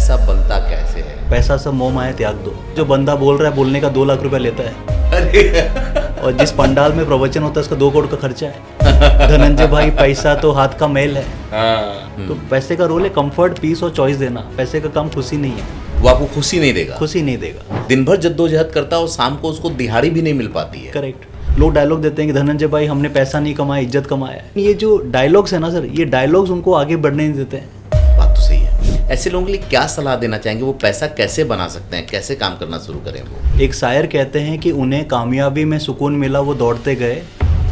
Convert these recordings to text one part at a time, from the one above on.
पैसा बनता कैसे है? पैसा सब मोह माया त्याग दो। जो बंदा बोल रहा है बोलने का 2 लाख रुपया लेता है और जिस पंडाल में प्रवचन होता है उसका 2 करोड़ का खर्चा है। धनंजय भाई पैसा तो हाथ का मैल है। तो पैसे का रोल है कंफर्ट, पीस और चॉइस देना। पैसे का काम खुशी नहीं है। वो आपको खुशी नहीं देगा। खुशी नहीं देगा। दिन भर जद्दोजहद करता है और शाम को उसको दिहाड़ी भी नहीं मिल पाती है। करेक्ट। लोग डायलॉग देते हैं कि धनंजय भाई हमने पैसा नहीं कमाया, इज्जत कमाया है। ये जो डायलॉग्स है ना सर, ये डायलॉग्स उनको आगे बढ़ने नहीं देते हैं। बात तो सही है। ऐसे लोगों के लिए क्या सलाह देना चाहेंगे? वो पैसा कैसे बना सकते हैं, कैसे काम करना शुरू करें? वो एक शायर कहते हैं कि उन्हें कामयाबी में सुकून मिला वो दौड़ते गए,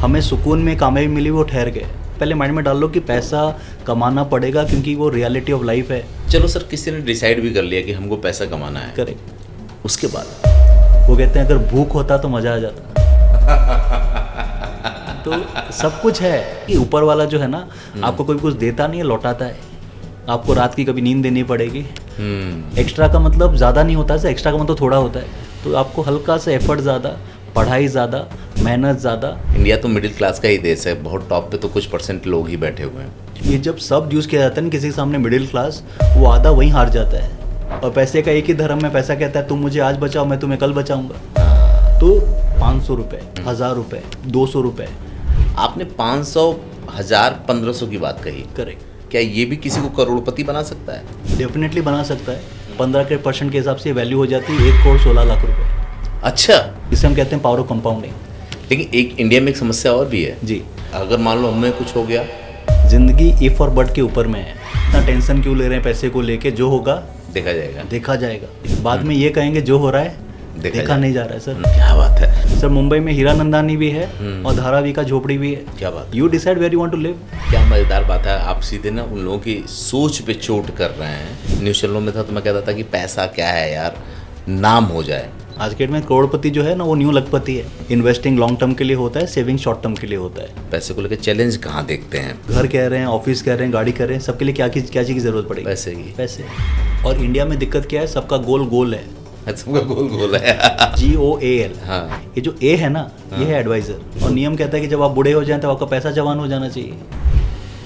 हमें सुकून में कामयाबी मिली वो ठहर गए। पहले माइंड में डाल लो कि पैसा कमाना पड़ेगा क्योंकि वो रियलिटी ऑफ लाइफ है। चलो सर, किसी ने डिसाइड भी कर लिया कि हमको पैसा कमाना है। करेक्ट। उसके बाद वो कहते हैं अगर भूख होता तो मजा आ जाता। तो सब कुछ है कि ऊपर वाला जो है ना, आपको कोई कुछ देता नहीं है, लौटाता है। आपको रात की कभी नींद देनी पड़ेगी। एक्स्ट्रा का मतलब ज़्यादा नहीं होता है, एक्स्ट्रा का मतलब थोड़ा होता है। तो आपको हल्का सा एफर्ट ज़्यादा, पढ़ाई ज़्यादा, मेहनत ज़्यादा। इंडिया तो मिडिल क्लास का ही देश है। बहुत टॉप पे तो कुछ % लोग ही बैठे हुए हैं। ये जब सब यूज़ किया जाता है ना किसी के सामने मिडिल क्लास, वो आधा वहीं हार जाता है। और पैसे का एक ही धर्म है, पैसा कहता है तुम मुझे आज बचाओ मैं तुम्हें कल बचाऊंगा। तो 500 रुपये, 1000 रुपये, 200 रुपये। आपने 500, 1000, 1500 की बात कही। करेक्ट। क्या ये भी किसी को करोड़पति बना सकता है? डेफिनेटली बना सकता है। 15% के हिसाब से वैल्यू हो जाती है 1 करोड़ 16 लाख रुपए। अच्छा। इसे हम कहते हैं पावर ऑफ कंपाउंडिंग। लेकिन एक इंडिया में एक समस्या और भी है जी। अगर मान लो हमें कुछ हो गया, जिंदगी इफ और बट के ऊपर में है। इतना टेंशन क्यों ले रहे हैं पैसे को लेके? जो होगा देखा जाएगा। देखा जाएगा। बाद में ये कहेंगे जो हो रहा है देखा नहीं जा रहा है। सर क्या बात है सर, मुंबई में हीरा नंदानी भी है और धारावी का झोपड़ी भी है। क्या बात। You decide where you want to live. क्या मजेदार बात है। आप सीधे ना उन लोगों की सोच पे चोट कर रहे हैं। न्यूज़ चैनलों में था तो मैं कहता था कि पैसा क्या है यार, नाम हो जाए। आज के डेट में करोड़पति जो है ना वो न्यू लखपति है। इन्वेस्टिंग लॉन्ग टर्म के लिए होता है, सेविंग शॉर्ट टर्म के लिए होता है। पैसे को लेकर चैलेंज कहाँ देखते हैं? घर कह रहे हैं, ऑफिस कह रहे हैं, गाड़ी कह रहे हैं, सबके लिए क्या चीज़ की जरूरत पड़ेगी? पैसे की। पैसे। और इंडिया में दिक्कत क्या है, सबका गोल है। सबका गोल है। GOAL। हाँ। ये जो ए है ना, ये है एडवाइजर। और नियम कहता है कि जब आप बूढ़े हो जाएं तो आपका पैसा जवान हो जाना चाहिए।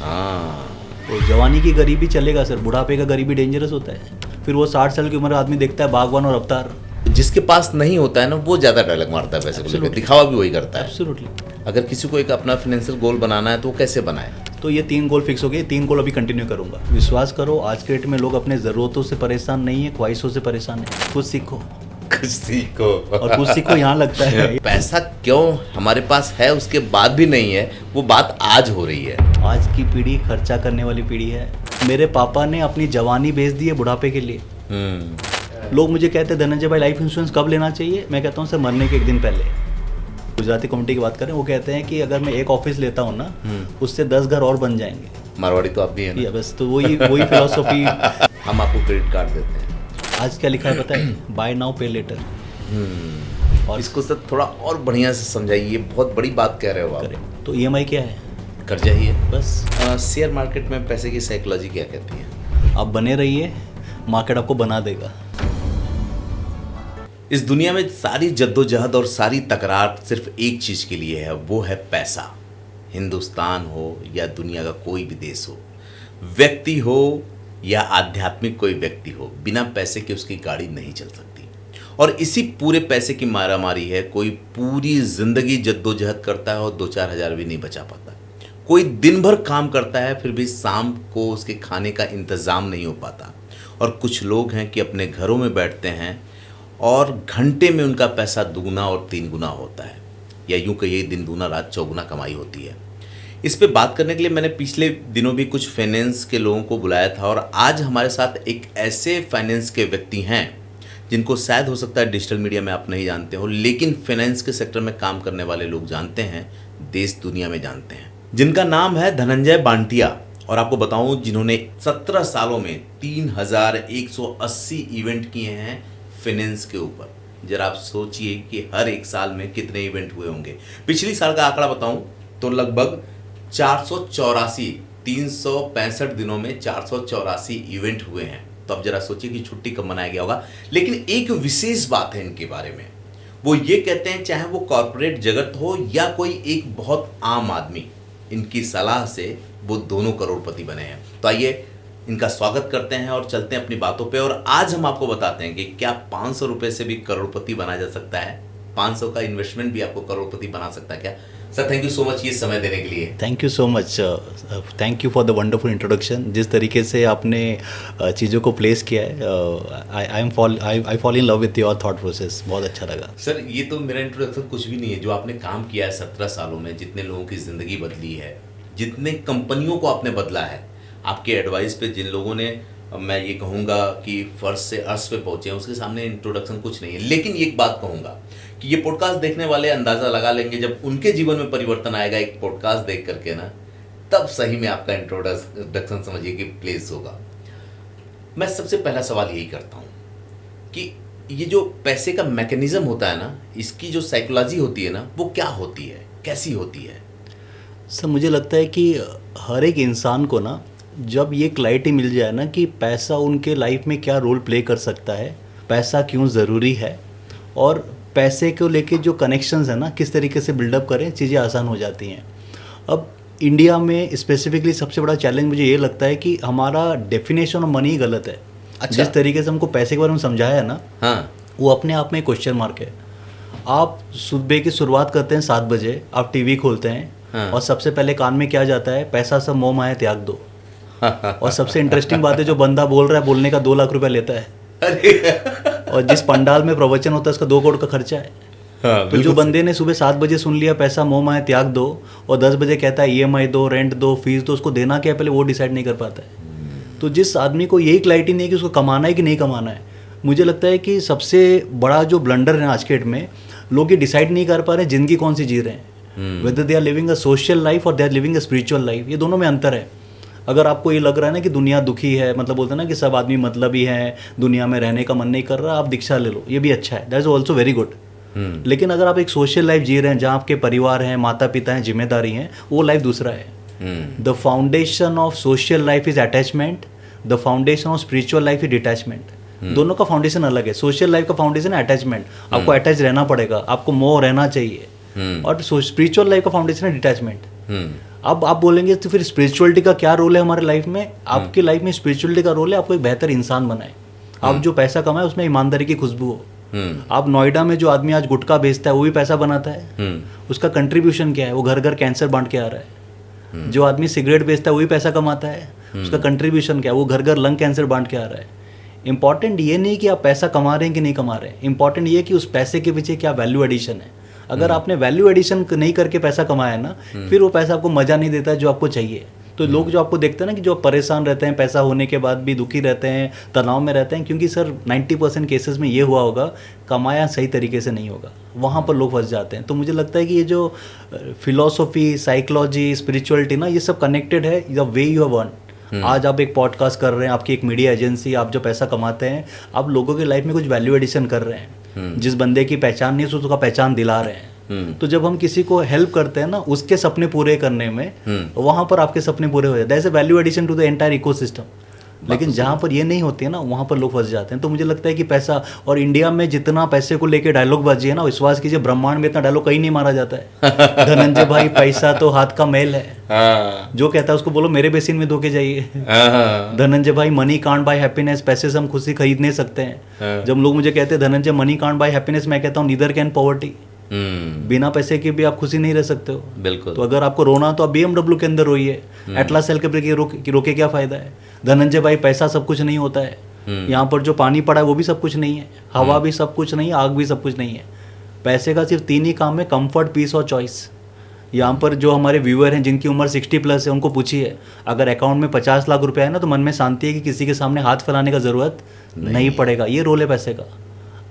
हाँ। तो जवानी की गरीबी चलेगा सर, बुढ़ापे का गरीबी डेंजरस होता है। फिर वो 60 साल की उम्र आदमी देखता है बागवान और अवतार। जिसके पास नहीं होता है ना वो ज्यादा डायलॉग मारता है पैसे को लेकर, दिखावा भी वही करता है। एब्सोल्युटली। अगर किसी को एक अपना फाइनेंशियल गोल बनाना है तो वो कैसे बनाए? तो ये 3 गोल फिक्स हो गए। 3 गोल अभी कंटिन्यू करूंगा। विश्वास करो आज के डेट में लोग अपने ज़रूरतों से परेशान नहीं है, ख्वाहिशों से परेशान है। कुछ सीखो। और कुछ सीखो यहाँ लगता है। पैसा क्यों हमारे पास है उसके बाद भी नहीं है, वो बात आज हो रही है। आज की पीढ़ी खर्चा करने वाली पीढ़ी है। मेरे पापा ने अपनी जवानी बेच दी है बुढ़ापे के लिए। लोग मुझे कहते हैं धनंजय भाई लाइफ इंश्योरेंस कब लेना चाहिए? मैं कहता हूँ सर मरने के 1 दिन पहले। गुजराती कम्युनिटी की बात करें, वो कहते हैं कि अगर मैं एक ऑफिस लेता हूँ ना, उससे 10 घर और बन जाएंगे। मारवाड़ी तो आप भी है या बस तो वही फिलोसफी। हम आपको क्रेडिट कार्ड देते हैं। आज क्या लिखा है पता है? Buy now pay later. और इसको सर थोड़ा और बढ़िया से समझाइए, बहुत बड़ी बात कह रहे हो आप। तो EMI क्या है? कर्जा ही है बस। शेयर मार्केट में पैसे की साइकोलॉजी क्या कहती है? आप बने रहिए, मार्केट आपको बना देगा। इस दुनिया में सारी जद्दोजहद और सारी तकरार सिर्फ एक चीज के लिए है, वो है पैसा। हिंदुस्तान हो या दुनिया का कोई भी देश हो, व्यक्ति हो या आध्यात्मिक कोई व्यक्ति हो, बिना पैसे के उसकी गाड़ी नहीं चल सकती। और इसी पूरे पैसे की मारामारी है। कोई पूरी जिंदगी जद्दोजहद करता है और 2-4 हज़ार भी नहीं बचा पाता। कोई दिन भर काम करता है फिर भी शाम को उसके खाने का इंतज़ाम नहीं हो पाता। और कुछ लोग हैं कि अपने घरों में बैठते हैं और घंटे में उनका पैसा 2 और 3 गुना होता है, या यूँ कहिए दिन दूना रात चौगुना कमाई होती है। इस पे बात करने के लिए मैंने पिछले दिनों भी कुछ फाइनेंस के लोगों को बुलाया था और आज हमारे साथ एक ऐसे फाइनेंस के व्यक्ति हैं जिनको शायद हो सकता है डिजिटल मीडिया में आप नहीं जानते हो, लेकिन फाइनेंस के सेक्टर में काम करने वाले लोग जानते हैं, देश दुनिया में जानते हैं, जिनका नाम है धनंजय बांटिया। और आपको बताऊं, जिन्होंने 17 सालों में 3180 इवेंट किए हैं फाइनेंस के ऊपर। जरा आप सोचिए कि हर एक साल में कितने इवेंट हुए होंगे। पिछली साल का आंकड़ा बताऊं तो लगभग 484, 365 दिनों में 484 इवेंट हुए हैं। तो अब जरा सोचिए कि छुट्टी कब मनाया गया होगा। लेकिन एक विशेष बात है इनके बारे में, वो ये कहते हैं चाहे वो कॉर्पोरेट जगत हो या कोई एक बहुत आम आदमी, इनकी सलाह से वो दोनों करोड़पति बने हैं। तो आइए इनका स्वागत करते हैं और चलते हैं अपनी बातों पे। और आज हम आपको बताते हैं कि क्या 500 रुपए से भी करोड़पति बना जा सकता है, 500 का इन्वेस्टमेंट भी आपको करोड़पति बना सकता है क्या। Sir thank you so much ये समय देने के लिए। Thank you so much, thank you for the wonderful introduction. जिस तरीके से आपने चीज़ों को प्लेस किया है, I fall in love with your thought process, बहुत अच्छा लगा। सर ये तो मेरा इंट्रोडक्शन कुछ भी नहीं है, जो आपने काम किया है 17 सालों में, जितने लोगों की ज़िंदगी बदली है, जितने कंपनियों को आपने बदला है, आपके एडवाइस पे जिन लोगों ने, मैं ये कहूँगा कि फर्श से अर्श पे पहुँचे हैं, उसके सामने इंट्रोडक्शन कुछ नहीं है। लेकिन एक बात कहूँगा कि ये पॉडकास्ट देखने वाले अंदाज़ा लगा लेंगे जब उनके जीवन में परिवर्तन आएगा एक पॉडकास्ट देख करके ना, तब सही में आपका इंट्रोडक्शन समझिए कि प्लेस होगा। मैं सबसे पहला सवाल यही करता हूँ कि ये जो पैसे का मैकेनिज्म होता है ना, इसकी जो साइकोलॉजी होती है ना, वो क्या होती है, कैसी होती है। सर मुझे लगता है कि हर एक इंसान को ना, जब ये क्लैरिटी मिल जाए ना कि पैसा उनके लाइफ में क्या रोल प्ले कर सकता है, पैसा क्यों ज़रूरी है, और पैसे को लेके जो कनेक्शंस है ना किस तरीके से बिल्डअप करें, चीज़ें आसान हो जाती हैं। अब इंडिया में स्पेसिफिकली सबसे बड़ा चैलेंज मुझे ये लगता है कि हमारा डेफिनेशन ऑफ मनी गलत है। अच्छा। जिस तरीके से हमको पैसे के बारे में समझाया है ना, हाँ, वो अपने आप में क्वेश्चन मार्क है। आप सुबह की शुरुआत करते हैं 7 बजे, आप टीवी खोलते हैं, हाँ। और सबसे पहले कान में क्या जाता है, पैसा सब मोह माया त्याग दो। और सबसे इंटरेस्टिंग बात है, जो बंदा बोल रहा है, बोलने का 2 लाख रुपया लेता है। और जिस पंडाल में प्रवचन होता है उसका 2 करोड़ का खर्चा है। हाँ, तो जो बंदे ने सुबह 7 बजे सुन लिया पैसा मोह माया त्याग दो, और 10 बजे कहता है EMI दो, रेंट दो, फीस दो, उसको देना क्या है पहले वो डिसाइड नहीं कर पाता है। तो जिस आदमी को यही क्लैरिटी नहीं है कि उसको कमाना है कि नहीं कमाना है, मुझे लगता है कि सबसे बड़ा जो ब्लंडर है आज के डेट में, लोग ये डिसाइड नहीं कर पा रहे जिंदगी कौन सी जी रहे हैं, whether they are living a social life और they are living a spiritual life. ये दोनों में अंतर है। अगर आपको ये लग रहा है ना कि दुनिया दुखी है, मतलब बोलते हैं ना कि सब आदमी मतलबी हैं, दुनिया में रहने का मन नहीं कर रहा, आप दीक्षा ले लो, ये भी अच्छा है, that is also very good. लेकिन अगर आप एक सोशल लाइफ जी रहे हैं जहाँ आपके परिवार हैं, माता पिता हैं, जिम्मेदारी हैं, वो लाइफ दूसरा है। The foundation of social life is attachment, the foundation of spiritual life is detachment. दोनों का फाउंडेशन अलग है। सोशल लाइफ का फाउंडेशन है अटैचमेंट, आपको अटैच रहना पड़ेगा, आपको मोह रहना चाहिए, और स्पिरिचुअल लाइफ का फाउंडेशन है डिटैचमेंट। अब आप बोलेंगे तो फिर स्पिरिचुअलिटी का क्या रोल है हमारे लाइफ में। आपकी लाइफ में स्पिरिचुअलिटी का रोल है आपको एक बेहतर इंसान बनाए। आप जो पैसा कमाए उसमें ईमानदारी की खुशबू हो। आप नोएडा में जो आदमी आज गुटखा बेचता है वो भी पैसा बनाता है, उसका कंट्रीब्यूशन क्या है, वो घर घर कैंसर बांट के आ रहा है। जो आदमी सिगरेट बेचता है वो भी पैसा कमाता है, उसका कंट्रीब्यूशन क्या है, वो घर घर लंग कैंसर बांट के आ रहा है। इंपॉर्टेंट ये नहीं कि आप पैसा कमा रहे हैं कि नहीं कमा रहे हैं, इंपॉर्टेंट ये कि उस पैसे के पीछे क्या वैल्यू एडिशन है। अगर आपने वैल्यू एडिशन नहीं करके पैसा कमाया ना, फिर वो पैसा आपको मज़ा नहीं देता जो आपको चाहिए। तो लोग जो आपको देखते हैं ना कि जो परेशान रहते हैं, पैसा होने के बाद भी दुखी रहते हैं, तनाव में रहते हैं, क्योंकि सर 90% केसेस में ये हुआ होगा, कमाया सही तरीके से नहीं होगा, वहाँ पर लोग फंस जाते हैं। तो मुझे लगता है कि ये जो फिलॉसफी, साइकोलॉजी, स्पिरिचुअलिटी ना, ये सब कनेक्टेड है the way you have earn. आज आप एक पॉडकास्ट कर रहे हैं, आपकी एक मीडिया एजेंसी, आप जो पैसा कमाते हैं, आप लोगों की लाइफ में कुछ वैल्यू एडिशन कर रहे हैं। जिस बंदे की पहचान नहीं है उसका पहचान दिला रहे हैं। तो जब हम किसी को हेल्प करते हैं ना उसके सपने पूरे करने में, वहाँ पर आपके सपने पूरे हो जाते हैं। That's a value addition to the entire ecosystem. लेकिन जहाँ पर ये नहीं होती है ना, वहाँ पर लोग फंस जाते हैं। तो मुझे लगता है कि पैसा, और इंडिया में जितना पैसे को लेके डायलॉग बाजी है ना, विश्वास कीजिए ब्रह्मांड में इतना डायलॉग कहीं नहीं मारा जाता है। धनंजय भाई पैसा तो हाथ का मैल है, जो कहता है उसको बोलो मेरे बेसिन में धो के जाइए। धनंजय भाई मनी कांट बाय हैप्पीनेस, पैसे से हम खुशी खरीद नहीं सकते हैं। जब लोग मुझे कहते हैं Dhananjay money can't buy happiness, मैं कहता हूँ नीदर कैन पॉवर्टी। बिना पैसे के भी आप खुशी नहीं रह सकते हो। बिल्कुल। तो अगर आपको रोना तो आप BMW के अंदर रोइए, एटलास सेल के रोके क्या फायदा है। धनंजय भाई पैसा सब कुछ नहीं होता है, यहाँ पर जो पानी पड़ा है वो भी सब कुछ नहीं है, हवा भी सब कुछ नहीं है, आग भी सब कुछ नहीं है। पैसे का सिर्फ 3 ही काम है, कंफर्ट, पीस और चॉइस। यहाँ पर जो हमारे व्यूअर हैं जिनकी उम्र 60+ है, उनको पूछिए अगर अकाउंट में 50 लाख रुपया है ना, तो मन में शांति है कि किसी के सामने हाथ फैलाने का ज़रूरत नहीं पड़ेगा। ये रोल है पैसे का।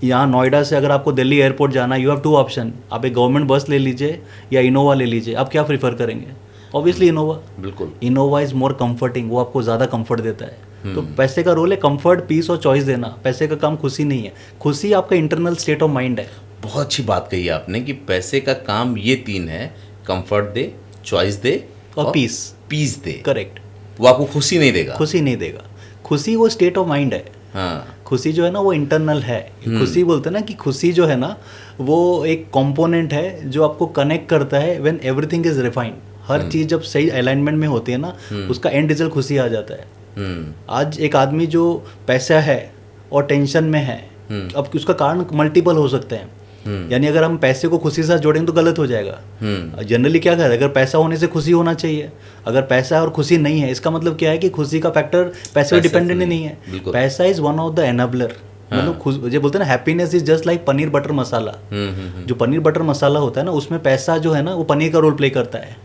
यहाँ नोएडा से अगर आपको दिल्ली एयरपोर्ट जाना है, यू हैव 2 ऑप्शन, आप एक गवर्नमेंट बस ले लीजिए या इनोवा ले लीजिए। आप क्या प्रीफर करेंगे? Obviously Innova. बिल्कुल। इनोवा इज़ मोर कंफर्टिंग, वो आपको ज़्यादा कंफर्ट देता है। तो पैसे का रोल है कंफर्ट, पीस और चॉइस देना। पैसे का काम खुशी नहीं है, खुशी आपका इंटरनल स्टेट ऑफ माइंड है। बहुत अच्छी बात कही आपने कि पैसे का काम ये 3 है, कंफर्ट दे, चॉइस दे और पीस दे। करेक्ट। वो आपको खुशी नहीं देगा। खुशी नहीं देगा। खुशी वो स्टेट ऑफ माइंड है। हाँ। खुशी जो है ना वो इंटरनल है। खुशी बोलते हैं ना कि खुशी जो है ना वो एक कंपोनेंट है जो आपको कनेक्ट करता है व्हेन एवरीथिंग इज रिफाइंड। हर चीज़ जब सही अलाइनमेंट में होती है ना, उसका एंड रिजल्ट खुशी आ जाता है। आज एक आदमी जो पैसा है और टेंशन में है, अब उसका कारण मल्टीपल हो सकते हैं। यानी अगर हम पैसे को खुशी से साथ जोड़ेंगे तो गलत हो जाएगा। जनरली क्या कहते हैं, अगर पैसा होने से खुशी होना चाहिए, अगर पैसा और खुशी नहीं है इसका मतलब क्या है कि खुशी का फैक्टर पैसे पर डिपेंडेंट नहीं है। पैसा is one of the enabler. मतलब जो बोलते हैं ना, happiness is just like paneer butter masala. जो पनीर बटर मसाला होता है ना, उसमें पैसा जो है ना वो पनीर का रोल प्ले करता है,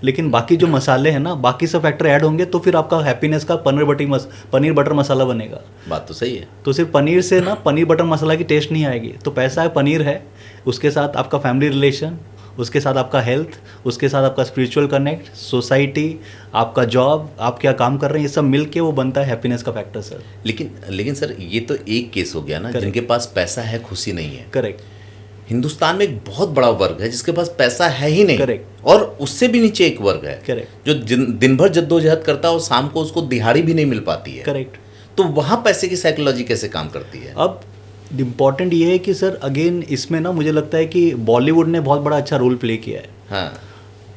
लेकिन बाकी जो मसाले हैं ना, बाकी सब फैक्टर ऐड होंगे तो फिर आपका हैप्पीनेस का पनीर बटर मसाला बनेगा। बात तो सही है। तो सिर्फ पनीर से ना पनीर बटर मसाला की टेस्ट नहीं आएगी। तो पैसा है, पनीर है, उसके साथ आपका फैमिली रिलेशन, उसके साथ आपका हेल्थ, उसके साथ आपका स्पिरिचुअल कनेक्ट, सोसाइटी, आपका जॉब, आप क्या काम कर रहे हैं, ये सब मिल के वो बनता है हैप्पीनेस का फैक्टर सर। लेकिन सर ये तो एक केस हो गया ना, जिनके पास पैसा है खुशी नहीं है। करेक्ट। हिंदुस्तान में एक बहुत बड़ा वर्ग है जिसके पास पैसा है ही नहीं। करेक्ट। और उससे भी नीचे एक वर्ग है। करेक्ट। जो दिन भर जद्दोजहद करता है और शाम को उसको दिहाड़ी भी नहीं मिल पाती है। करेक्ट। तो वहाँ पैसे की साइकोलॉजी कैसे काम करती है? अब इम्पॉर्टेंट ये है कि सर अगेन इसमें ना मुझे लगता है कि बॉलीवुड ने बहुत बड़ा अच्छा रोल प्ले किया है। हाँ।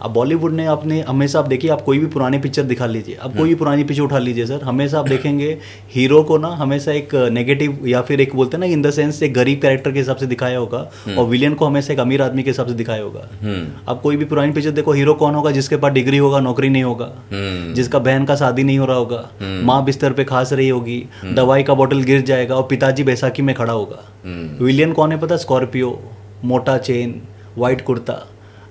अब बॉलीवुड ने अपने हमेशा, आप देखिए, आप कोई भी पुरानी पिक्चर दिखा लीजिए, आप कोई भी पुरानी पिक्चर उठा लीजिए सर, हमेशा आप देखेंगे हीरो को ना हमेशा एक नेगेटिव या फिर एक बोलते हैं ना इन द सेंस एक गरीब कैरेक्टर के हिसाब से दिखाया होगा, और विलियन को हमेशा एक अमीर आदमी के हिसाब से दिखाया होगा। आप कोई भी पुरानी पिक्चर देखो, हीरो कौन होगा? जिसके पास डिग्री होगा, नौकरी नहीं होगा, जिसका बहन का शादी नहीं हो रहा होगा, माँ बिस्तर पे खास रही होगी, दवाई का बोतल गिर जाएगा और पिताजी बैसाखी में खड़ा होगा। विलियन कौन है पता? स्कॉर्पियो, मोटा चेन, वाइट कुर्ता।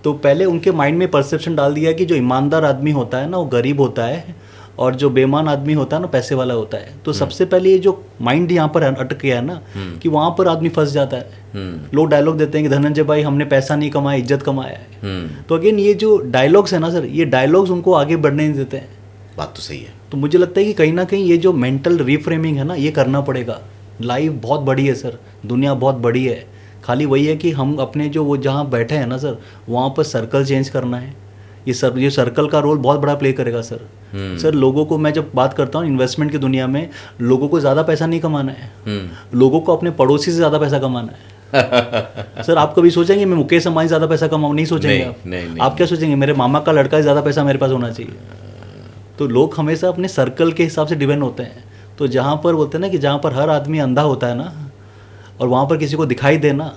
तो पहले उनके माइंड में परसेप्शन डाल दिया कि जो ईमानदार आदमी होता है ना वो गरीब होता है, और जो बेईमान आदमी होता है ना पैसे वाला होता है। तो सबसे पहले ये जो माइंड यहाँ पर अटक गया है ना, कि वहाँ पर आदमी फंस जाता है। लोग डायलॉग देते हैं कि धनंजय भाई हमने पैसा नहीं कमाया, इज्जत कमाया है। तो अगेन ये जो डायलॉग्स है ना सर, ये डायलॉग्स उनको आगे बढ़ने नहीं देते हैं। बात तो सही है। तो मुझे लगता है कि कहीं ना कहीं ये जो मेंटल रिफ्रेमिंग है ना, ये करना पड़ेगा। लाइफ बहुत बड़ी है सर, दुनिया बहुत बड़ी है, खाली वही है कि हम अपने जो वो जहाँ बैठे हैं ना सर, वहाँ पर सर्कल चेंज करना है। ये सर्कल का रोल बहुत बड़ा प्ले करेगा सर। सर लोगों को, मैं जब बात करता हूँ इन्वेस्टमेंट की दुनिया में, लोगों को ज़्यादा पैसा नहीं कमाना है, लोगों को अपने पड़ोसी से ज़्यादा पैसा कमाना है। सर आप कभी सोचेंगे मैं मुकेश अंबानी ज़्यादा पैसा कमाऊँ? नहीं सोचेंगे आप। नहीं, आप क्या सोचेंगे? मेरे मामा का लड़का ज़्यादा पैसा मेरे पास होना चाहिए। तो लोग हमेशा अपने सर्कल के हिसाब से डिपेंड होते हैं। तो जहाँ पर बोलते हैं ना कि जहाँ पर हर आदमी अंधा होता है ना, और वहाँ पर किसी को दिखाई देना,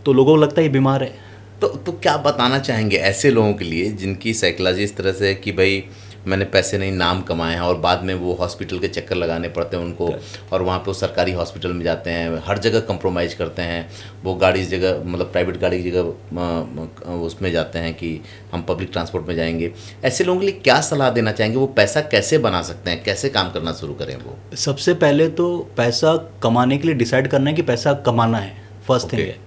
तो लोगों को लगता है ये बीमार है। तो क्या बताना चाहेंगे ऐसे लोगों के लिए जिनकी साइकोलॉजी इस तरह से है कि भाई मैंने पैसे नहीं, नाम कमाए हैं, और बाद में वो हॉस्पिटल के चक्कर लगाने पड़ते हैं उनको, और वहाँ पे वो सरकारी हॉस्पिटल में जाते हैं, हर जगह कंप्रोमाइज करते हैं, वो गाड़ी की जगह, मतलब प्राइवेट गाड़ी की जगह उसमें जाते हैं कि हम पब्लिक ट्रांसपोर्ट में जाएंगे। ऐसे लोगों के लिए क्या सलाह देना चाहेंगे? वो पैसा कैसे बना सकते हैं, कैसे काम करना शुरू करें? वो सबसे पहले तो पैसा कमाने के लिए डिसाइड करना है कि पैसा कमाना है, फर्स्ट थिंग है।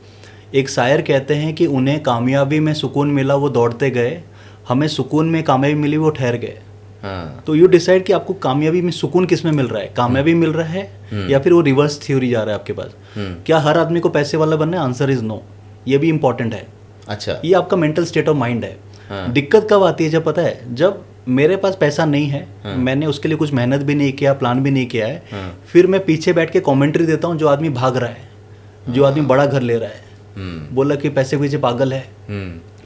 एक शायर कहते हैं कि उन्हें कामयाबी में सुकून मिला वो दौड़ते गए, हमें सुकून में कामयाबी मिली वो ठहर गए। हाँ। तो यू डिसाइड कि आपको कामयाबी में सुकून किस में मिल रहा है, कामयाबी मिल रहा है या फिर वो रिवर्स थ्योरी जा रहा है आपके पास। क्या हर आदमी को पैसे वाला बनना है? Answer is no. ये भी इंपॉर्टेंट है। अच्छा, ये आपका मेंटल स्टेट ऑफ माइंड है। हाँ। दिक्कत कब आती है? जब पता है, जब मेरे पास पैसा नहीं है, मैंने उसके लिए कुछ मेहनत भी नहीं किया, प्लान भी नहीं किया है, फिर मैं पीछे बैठ के कॉमेंट्री देता हूँ जो आदमी भाग रहा है, जो आदमी बड़ा घर ले रहा है, बोला कि पैसे के पीछे पागल है,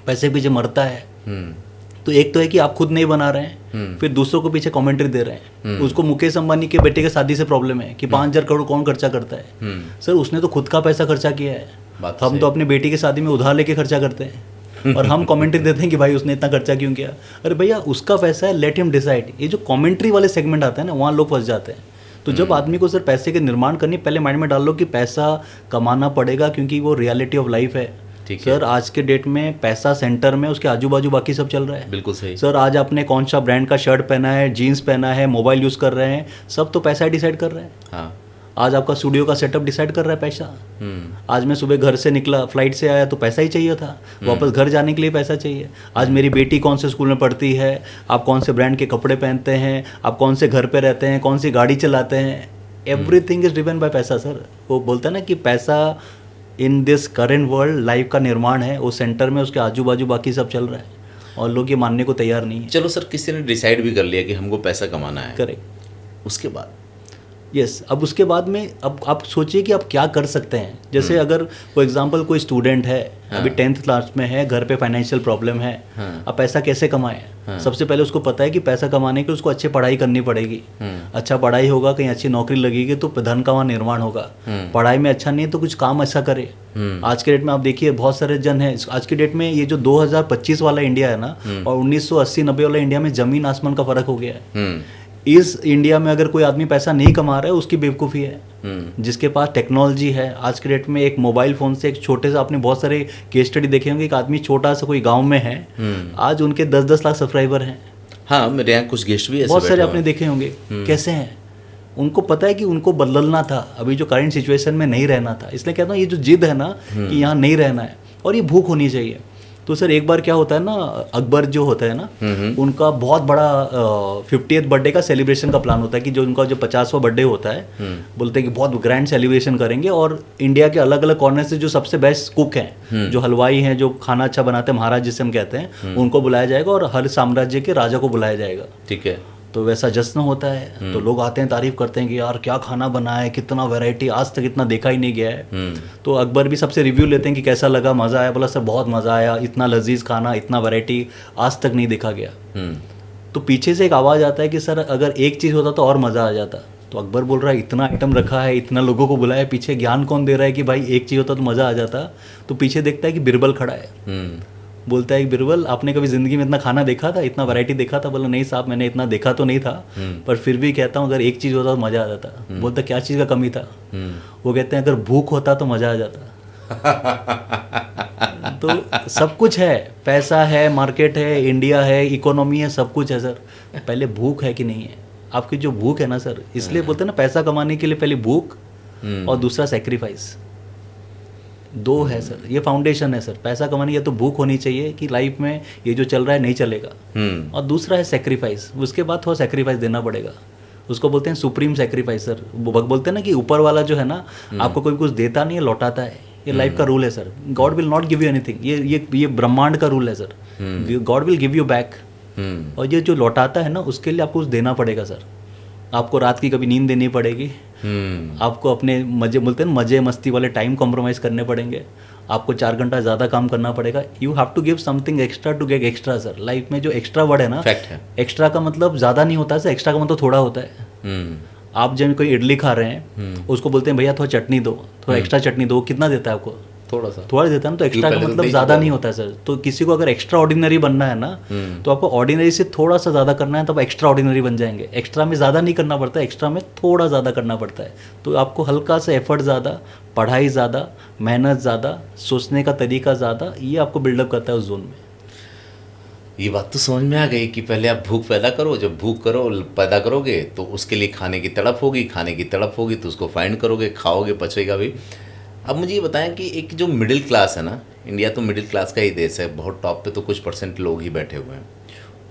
पैसे के पीछे मरता है। तो एक तो है कि आप खुद नहीं बना रहे हैं, फिर दूसरों को पीछे कमेंट्री दे रहे हैं। उसको मुकेश अंबानी के बेटे के शादी से प्रॉब्लम है कि 5,000 करोड़ कौन खर्चा करता है? सर उसने तो खुद का पैसा खर्चा किया है। हम तो अपनी बेटी की शादी में उधार लेके खर्चा करते हैं, और हम कमेंट्री देते हैं कि भाई उसने इतना खर्चा क्यों किया। अरे भैया उसका पैसा है, लेट हिम डिसाइड। ये जो कमेंट्री वाले सेगमेंट आते हैं ना, वहाँ लोग फंस जाते हैं। तो जब आदमी को सर पैसे के निर्माण करनी, पहले माइंड में डाल लो कि पैसा कमाना पड़ेगा, क्योंकि वो रियलिटी ऑफ लाइफ है। सर आज के डेट में पैसा सेंटर में, उसके आजू बाजू बाकी सब चल रहा है। बिल्कुल सही। सर आज आपने कौन सा ब्रांड का शर्ट पहना है, जीन्स पहना है, मोबाइल यूज़ कर रहे हैं, सब तो पैसा डिसाइड कर रहे हैं। हाँ। आज आपका स्टूडियो का सेटअप डिसाइड कर रहा है पैसा। आज मैं सुबह घर से निकला, फ्लाइट से आया तो पैसा ही चाहिए था, वापस घर जाने के लिए पैसा चाहिए। आज मेरी बेटी कौन से स्कूल में पढ़ती है, आप कौन से ब्रांड के कपड़े पहनते हैं, आप कौन से घर पे रहते हैं, कौन सी गाड़ी चलाते हैं, एवरीथिंग इज ड्रिवन बाय पैसा। सर वो बोलता है ना कि पैसा in this current world life का निर्माण है, वो सेंटर में, उसके आजू बाजू बाकी सब चल रहा है, और लोग ये मानने को तैयार नहीं है। चलो सर, किसी ने डिसाइड भी कर लिया कि हमको पैसा कमाना है, करेक्ट। उसके बाद यस अब उसके बाद में अब आप सोचिए कि आप क्या कर सकते हैं। जैसे अगर फॉर एग्जांपल कोई स्टूडेंट है, अभी 10th क्लास में है, घर पे फाइनेंशियल प्रॉब्लम है, अब पैसा कैसे कमाए? सबसे पहले उसको पता है कि पैसा कमाने के उसको अच्छी पढ़ाई करनी पड़ेगी। अच्छा पढ़ाई होगा, कहीं अच्छी नौकरी लगेगी तो धन का वहाँ निर्माण होगा। पढ़ाई में अच्छा नहीं है तो कुछ काम अच्छा करे। आज के डेट में आप देखिए बहुत सारे जन हैं, आज के डेट में ये जो 2025 वाला इंडिया है ना और 1980-90 वाला इंडिया में जमीन आसमान का फर्क हो गया है। इस इंडिया में अगर कोई आदमी पैसा नहीं कमा रहा है उसकी बेवकूफ़ी है। जिसके पास टेक्नोलॉजी है, आज के डेट में एक मोबाइल फ़ोन से एक छोटे से, आपने बहुत सारे केस स्टडी देखे होंगे, एक आदमी छोटा सा कोई गांव में है, आज उनके 10-10 लाख सब्सक्राइबर हैं। हाँ, मेरे यहाँ कुछ गेस्ट भी ऐसे बहुत सारे आपने देखे होंगे। कैसे हैं? उनको पता है कि उनको बदलना था, अभी जो करंट सिचुएशन में नहीं रहना था। इसलिए कहता हूँ ये जो जिद है ना कि यहाँ नहीं रहना है और ये भूख होनी चाहिए। तो सर एक बार क्या होता है ना, अकबर जो होता है ना, उनका बहुत बड़ा 50th बर्थडे का सेलिब्रेशन का प्लान होता है कि जो उनका जो 50वां बर्थडे होता है, बोलते हैं कि बहुत ग्रैंड सेलिब्रेशन करेंगे और इंडिया के अलग अलग कॉर्नर से जो सबसे बेस्ट कुक हैं, जो हलवाई हैं, जो खाना अच्छा बनाते हैं, महाराज जिसे हम कहते हैं, उनको बुलाया जाएगा और हर साम्राज्य के राजा को बुलाया जाएगा। ठीक है। तो वैसा जश्न होता है, तो लोग आते हैं, तारीफ करते हैं कि यार क्या खाना बना है, कितना वैरायटी, आज तक इतना देखा ही नहीं गया है। तो अकबर भी सबसे रिव्यू लेते हैं कि कैसा लगा, मज़ा आया? बोला सर बहुत मज़ा आया, इतना लजीज खाना, इतना वैरायटी आज तक नहीं देखा गया। तो पीछे से एक आवाज़ आता है कि सर अगर एक चीज़ होता तो और मज़ा आ जाता। तो अकबर बोल रहा है इतना आइटम रखा है, इतना लोगों को बुलाया, पीछे ज्ञान कौन दे रहा है कि भाई एक चीज़ होता तो मज़ा आ जाता। तो पीछे देखता है कि बिरबल खड़ा है। बोलता है बिरबल आपने कभी ज़िंदगी में इतना खाना देखा था, इतना वैरायटी देखा था? बोला नहीं साहब मैंने इतना देखा तो नहीं था, पर फिर भी कहता हूँ अगर एक चीज़ होता तो मज़ा आ जाता। बोलता क्या चीज़ का कमी था? वो कहते हैं अगर भूख होता तो मज़ा आ जाता। तो सब कुछ है, पैसा है, मार्केट है, इंडिया है, इकोनॉमी है, सब कुछ है सर। पहले भूख है कि नहीं है? आपकी जो भूख है ना सर, इसलिए बोलते हैं ना पैसा कमाने के लिए पहले भूख और दूसरा सेक्रीफाइस, दो है सर। ये फाउंडेशन है सर। पैसा कमाने, या तो भूख होनी चाहिए कि लाइफ में ये जो चल रहा है नहीं चलेगा, और दूसरा है सेक्रीफाइस। उसके बाद थोड़ा सेक्रीफाइस देना पड़ेगा। उसको बोलते हैं सुप्रीम सेक्रीफाइस सर। बोलते हैं ना कि ऊपर वाला जो है ना, आपको कोई कुछ देता नहीं है, लौटाता है। ये लाइफ का रूल है sir. God will not give you anything. ये ब्रह्मांड का रूल है sir. God will give you back. और ये जो लौटाता है ना, उसके लिए आपको कुछ देना पड़ेगा सर। आपको रात की कभी नींद देनी पड़ेगी, आपको अपने मजे, बोलते हैं मजे मस्ती वाले टाइम कॉम्प्रोमाइज़ करने पड़ेंगे, आपको 4 घंटा ज़्यादा काम करना पड़ेगा। You have to give something extra to get extra sir. Life में जो एक्स्ट्रा वर्ड है ना, एक्स्ट्रा का मतलब ज़्यादा नहीं होता है सर, एक्स्ट्रा का मतलब थोड़ा होता है। आप जब कोई इडली खा रहे हैं, उसको बोलते हैं भैया थोड़ा चटनी दो, थोड़ा एक्स्ट्रा चटनी दो, कितना देता है आपको? थोड़ा देता है ना। तो एक्स्ट्रा का मतलब ज़्यादा नहीं होता है सर। तो किसी को अगर एक्स्ट्रा ऑर्डिनरी बनना है ना, तो आपको ऑर्डिनरी से थोड़ा सा ज़्यादा करना है, तब एक्स्ट्रा ऑर्डिनरी बन जाएंगे। एक्स्ट्रा में ज़्यादा नहीं करना पड़ता है, एक्स्ट्रा में थोड़ा ज़्यादा करना पड़ता है। तो आपको हल्का सा एफर्ट ज़्यादा, पढ़ाई ज़्यादा, मेहनत ज़्यादा, सोचने का तरीका ज़्यादा, ये आपको बिल्डअप करता है उस जोन में। ये बात तो समझ में आ गई कि पहले आप भूख पैदा करो, जब भूख पैदा करोगे तो उसके लिए खाने की तड़प होगी, खाने की तड़प होगी तो उसको फाइंड करोगे, खाओगे, पचेगा भी। अब मुझे ये बताएं कि एक जो मिडिल क्लास है ना, इंडिया तो मिडिल क्लास का ही देश है, बहुत टॉप पे तो कुछ परसेंट लोग ही बैठे हुए हैं,